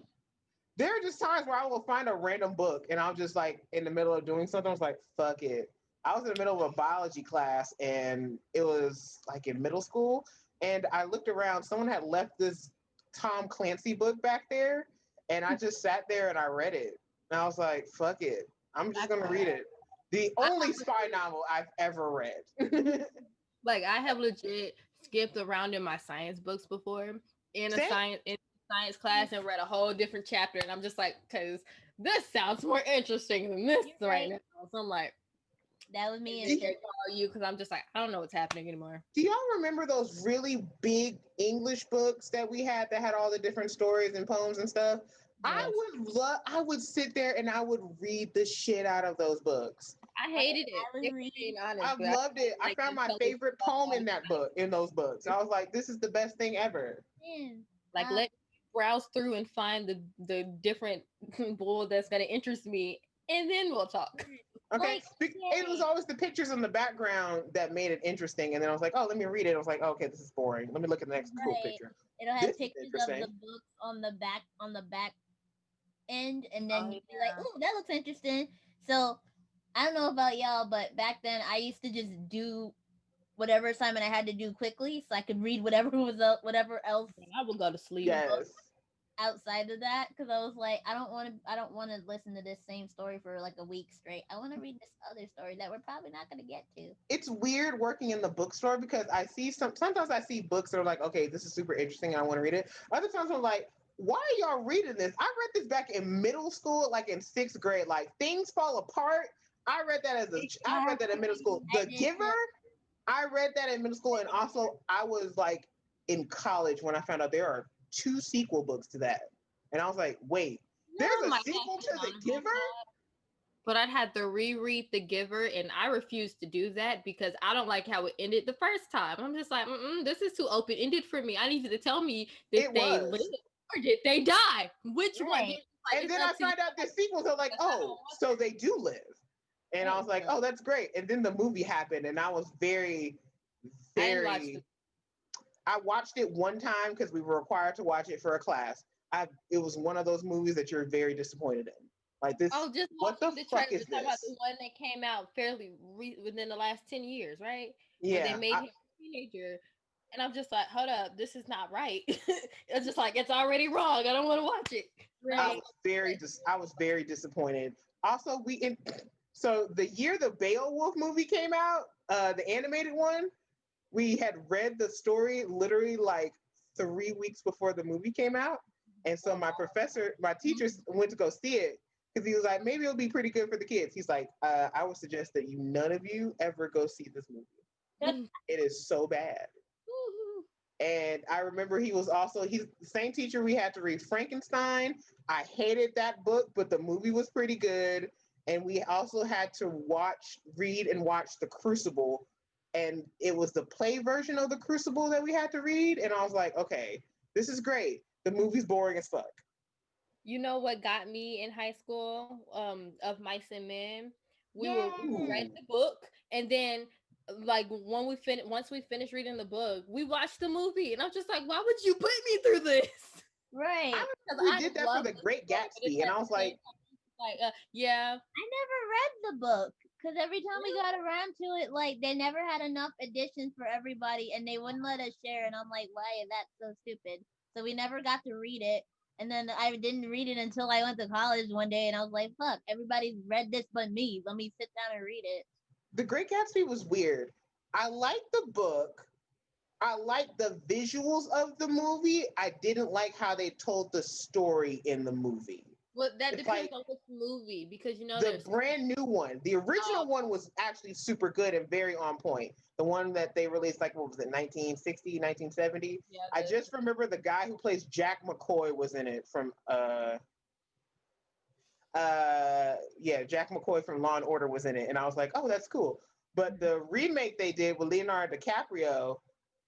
there are just times where I will find a random book and I'm just like in the middle of doing something. I was like, fuck it. I was in the middle of a biology class and it was like in middle school. And I looked around, someone had left this Tom Clancy book back there. And I just sat there and I read it. And I was like, fuck it. I'm just going to read it. The only spy novel I've ever read. Like I have legit skipped around in my science books before in a Same. science class and read a whole different chapter, and I'm just like, because this sounds more interesting than this You're right right. now. So I'm like, That was me I and can't follow you because I'm just like, I don't know what's happening anymore. Do y'all remember those really big English books that we had that had all the different stories and poems and stuff? Yes. I would sit there and I would read the shit out of those books. I hated it. I was If I'm reading- being honest, I but loved it. I like found the my colors favorite stuff poem all in the that time. book, in those books. I was like, this is the best thing ever. Man, Like let me browse through and find the different bull that's gonna interest me, and then we'll talk. Okay. Like, It was always the pictures in the background that made it interesting. And then I was like, oh, let me read it. I was like, oh, okay, this is boring. Let me look at the next cool Right. picture. it'll This have is pictures of interesting. the books on the back end, and then Oh, you'd be like, yeah. "Ooh, that looks interesting." So I don't know about y'all, but back then I used to just do whatever assignment I had to do quickly, so I could read whatever was up, whatever else I would go to sleep. Yes. outside of that, because I was like, I don't want to listen to this same story for like a week straight. I want to read this other story that we're probably not going to get to. It's weird working in the bookstore because I see sometimes I see books that are like, okay, this is super interesting and I want to read it. Other times I'm like, why are y'all reading this? I read this back in middle school, like in 6th grade, like Things Fall Apart. I read that I read that in middle school. The Giver, I read that in middle school, and also I was like in college when I found out there are 2 sequel books to that. And I was like, wait, there's a sequel to The Giver? But I'd had to reread The Giver, and I refused to do that because I don't like how it ended the first time. I'm just like, this is too open-ended for me. I need you to tell me that they lived or did they die? Which one? Right. Like, And then I find out the sequels are like, oh, so they do live. And I was like, oh, that's great. And then the movie happened, and I was very, very. I watched it one time because we were required to watch it for a class. It was one of those movies that you're very disappointed in. Like this. Oh, just what the fuck is this? About this? the one that came out fairly within the last 10 years, right? Yeah. Where they made him a teenager. And I'm just like, hold up, this is not right. It's just like, it's already wrong. I don't want to watch it. Right? I was very disappointed. Also, so the year the Beowulf movie came out, the animated one, we had read the story literally like 3 weeks before the movie came out. And so my teacher went to go see it because he was like, maybe it'll be pretty good for the kids. He's like, I would suggest that none of you ever go see this movie. It is so bad. And I remember he's the same teacher we had to read Frankenstein. I hated that book, but the movie was pretty good. And we also had to read and watch The Crucible. And it was the play version of The Crucible that we had to read. And I was like, okay, this is great. The movie's boring as fuck. You know what got me in high school of Mice and Men? We read the book, and then like once we finished reading the book, we watched the movie, and I'm just like, why would you put me through this? Right. We did that for The Great Gatsby, and I was like, yeah. I never read the book because every time we got around to it, like they never had enough editions for everybody, and they wouldn't let us share. And I'm like, why is that so stupid? So we never got to read it. And then I didn't read it until I went to college one day, and I was like, fuck, everybody's read this but me. Let me sit down and read it. The Great Gatsby was weird. I liked the book. I liked the visuals of the movie. I didn't like how they told the story in the movie. Well, that depends on which movie, because the brand new one. The original one was actually super good and very on point. The one that they released, like, what was it, 1960, 1970? Yeah, I just remember the guy who plays Jack McCoy was in it from Jack McCoy from Law and Order was in it, and I was like, oh, that's cool. But the remake they did with Leonardo DiCaprio,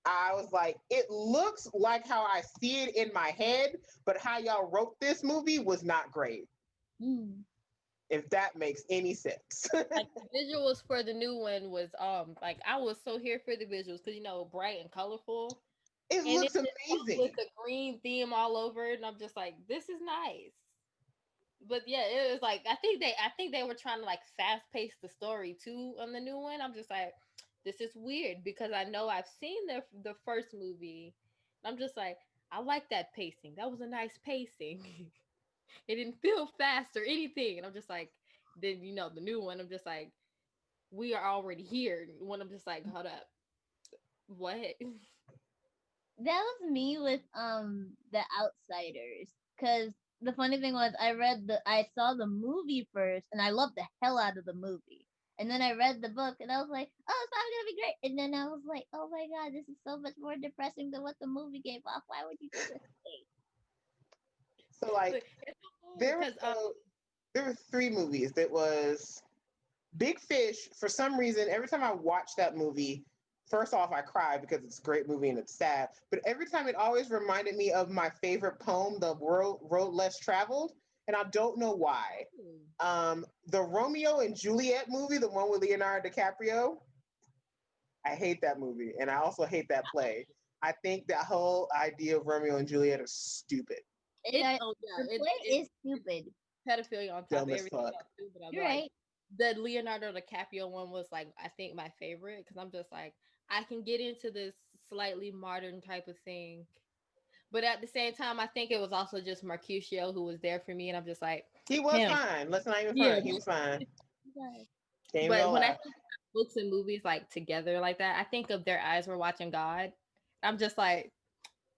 I was like, it looks like how I see it in my head, but how y'all wrote this movie was not great. If that makes any sense. Like the visuals for the new one was like I was so here for the visuals because bright and colorful. It looks amazing with the green theme all over it, and I'm just like, this is nice. But yeah, it was like I think they were trying to like fast pace the story too on the new one. I'm just like, this is weird because I know I've seen the first movie. I'm just like, I like that pacing. That was a nice pacing. It didn't feel fast or anything. And I'm just like, then the new one, I'm just like, we are already here. When I'm just like, hold up. What? That was me with The Outsiders. Cause the funny thing was I saw the movie first and I loved the hell out of the movie. And then I read the book and I was like, oh, it's probably gonna be great. And then I was like, oh my god, this is so much more depressing than what the movie gave off. Why would you do this? So like there were 3 movies. That was Big Fish. For some reason, every time I watch that movie, first off, I cry because it's a great movie and it's sad. But every time it always reminded me of my favorite poem, The Road Less Traveled. And I don't know why. The Romeo and Juliet movie, the one with Leonardo DiCaprio, I hate that movie. And I also hate that play. I think that whole idea of Romeo and Juliet is stupid. The play is stupid. Pedophilia on top of everything else too, but You're right. the Leonardo DiCaprio one was like, I think, my favorite, because I'm just like, I can get into this slightly modern type of thing, but at the same time, I think it was also just Mercutio who was there for me, and I'm just like, He was him, fine. Let's not even yeah. front. He was fine. Yes. Can't even But gonna when I lie. think of books and movies like together like that, I think of Their Eyes Were Watching God. I'm just like,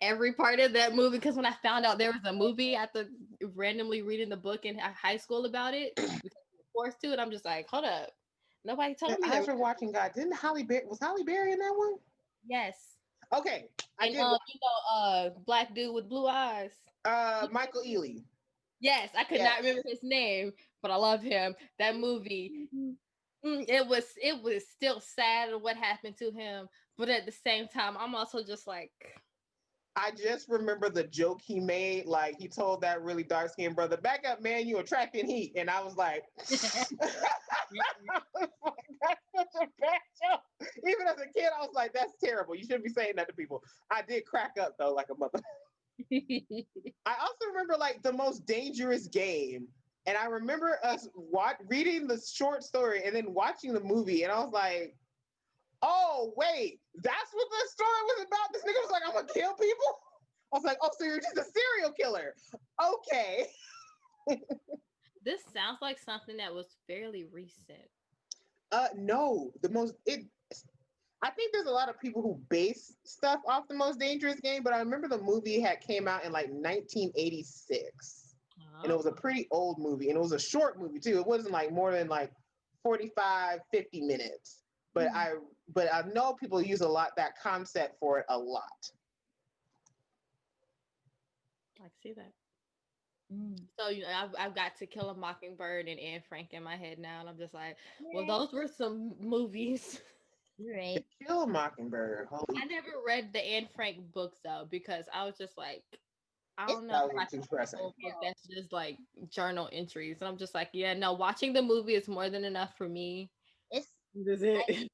every part of that movie, because when I found out there was a movie after randomly reading the book in high school about it, because we were forced to, and I'm just like, hold up, nobody The told me there eyes was. were watching God. Didn't was Holly Berry in that one? Yes. Okay, I And did. black dude with blue eyes. Michael Ealy. Yes, I could not Yes. remember his name, but I love him. That movie, it was still sad what happened to him, but at the same time, I'm also just like, I just remember the joke he made. Like he told that really dark skinned brother, "Back up, man! You attracting heat." And I was like, "That's such a bad joke." Even as a kid, I was like, "That's terrible. You shouldn't be saying that to people." I did crack up though, like a mother. I also remember like the most dangerous game. And I remember us reading the short story and then watching the movie, and I was like, "Oh wait, that's what the story was about." This nigga was like, "I'm gonna kill people." I was like, "Oh, so you're just a serial killer?" Okay. this sounds like something that was fairly recent. No, I think there's a lot of people who base stuff off the Most Dangerous Game, but I remember the movie had came out in like 1986. And it was a pretty old movie, and it was a short movie too. It wasn't like more than like 45, 50 minutes. But I know people use that concept for it a lot. I see that. So I've got To Kill a Mockingbird and Anne Frank in my head now, and I'm just like, well, those were some movies. You're right. Kill a Mockingbird. I never read the Anne Frank books though, because I was just like, I don't know, That was like too a pressing. whole book that's just like journal entries, and I'm just like, yeah, no, watching the movie is more than enough for me. It's This is it.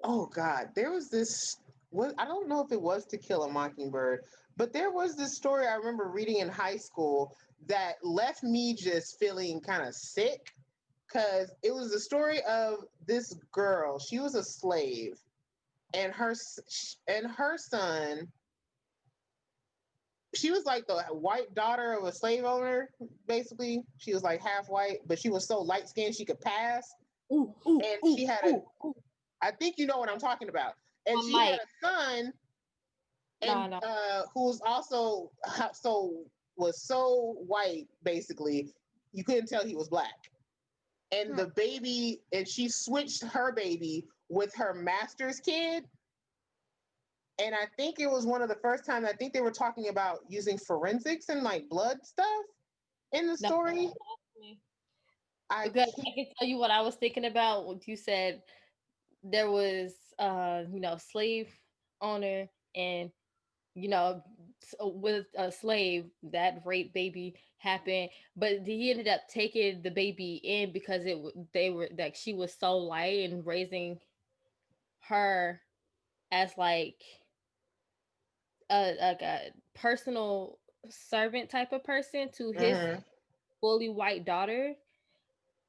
Oh God, there was this. What I don't know if it was To Kill a Mockingbird, but there was this story I remember reading in high school that left me just feeling kind of sick because it was the story of this girl. She was a slave, and her son. She was like the white daughter of a slave owner. Basically, she was like half white, but she was so light skinned she could pass. And she had I think you know what I'm talking about. And she had a son, and who's also was so white, basically, you couldn't tell he was black. And the baby, and she switched her baby with her master's kid. And I think it was one of the first times I think they were talking about using forensics and like blood stuff in the story. Because I can tell you what I was thinking about when you said there was slave owner, and with a slave, that rape baby happened, but he ended up taking the baby in because they were like, she was so light, and raising her as like a personal servant type of person to his fully white daughter,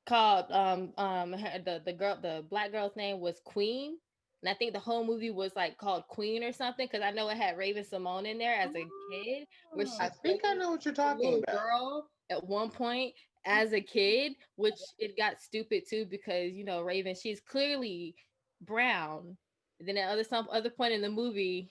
called the black girl's name was Queen, and I think the whole movie was like called Queen or something, because I know it had Raven Simone in there as a kid, where she I think I know what you're talking little about. girl at one point as a kid, which it got stupid too, because Raven, she's clearly brown, and then at some other point in the movie,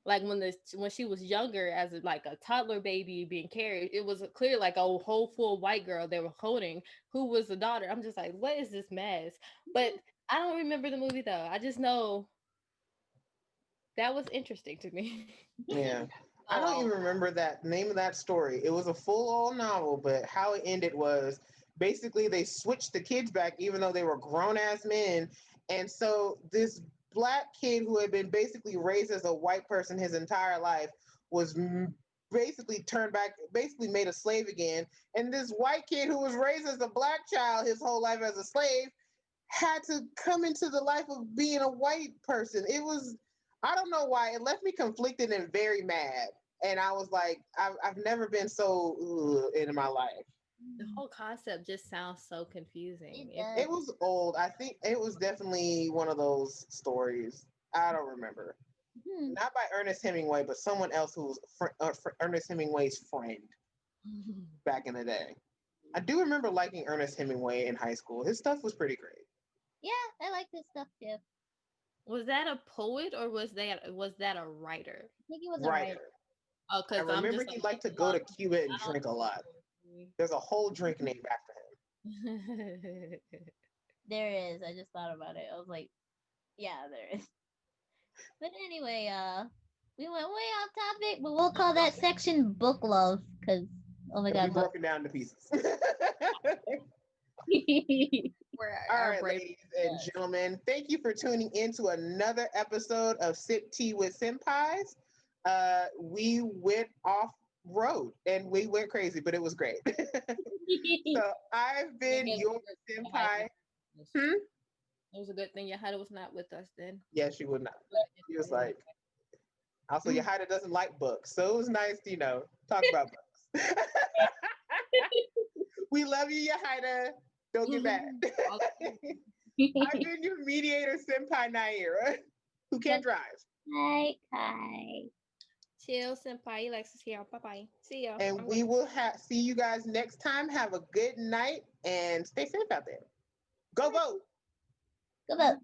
like when she was younger, as like a toddler baby being carried, it was clear like a whole full white girl they were holding, who was the daughter. I'm just like, what is this mess? But I don't remember the movie though. I just know that was interesting to me. Yeah. I don't even remember that name of that story. It was a full old novel, but how it ended was basically they switched the kids back, even though they were grown ass men. And so this black kid who had been basically raised as a white person his entire life was basically turned back, basically made a slave again. And this white kid who was raised as a black child his whole life as a slave had to come into the life of being a white person. It was, I don't know why, it left me conflicted and very mad. And I was like, I've never been so in my life. The whole concept just sounds so confusing. It does. It was old. I think it was definitely one of those stories. I don't remember. Not by Ernest Hemingway, but someone else who was Ernest Hemingway's friend back in the day. I do remember liking Ernest Hemingway in high school. His stuff was pretty great. Yeah, I like this stuff too. Was that a poet or was that a writer? I think it was a writer. Writer. Oh, I because I'm remember just he liked to go to Cuba and drink a lot. There's a whole drink named after him. There is. I just thought about it. I was like, yeah, there is. But anyway, we went way off topic, but we'll call that section book love because oh my We god, book. broke it down to pieces. Where All our right, brain- ladies and gentlemen, thank you for tuning in to another episode of Sip Tea with Senpais. We went off road and we went crazy, but it was great. So I've been your senpai. It was a good thing Yahida was not with us then. Yeah, she would not. She was like, also, Yahida doesn't like books, so it was nice to, talk about books. We love you, Yahida. Don't get mad. I've been your mediator, Senpai Nyera, who can't drive. Hi. Chill, Senpai. Alexus here. Bye bye. See ya. And we will see you guys next time. Have a good night and stay safe out there. Go vote. Go vote.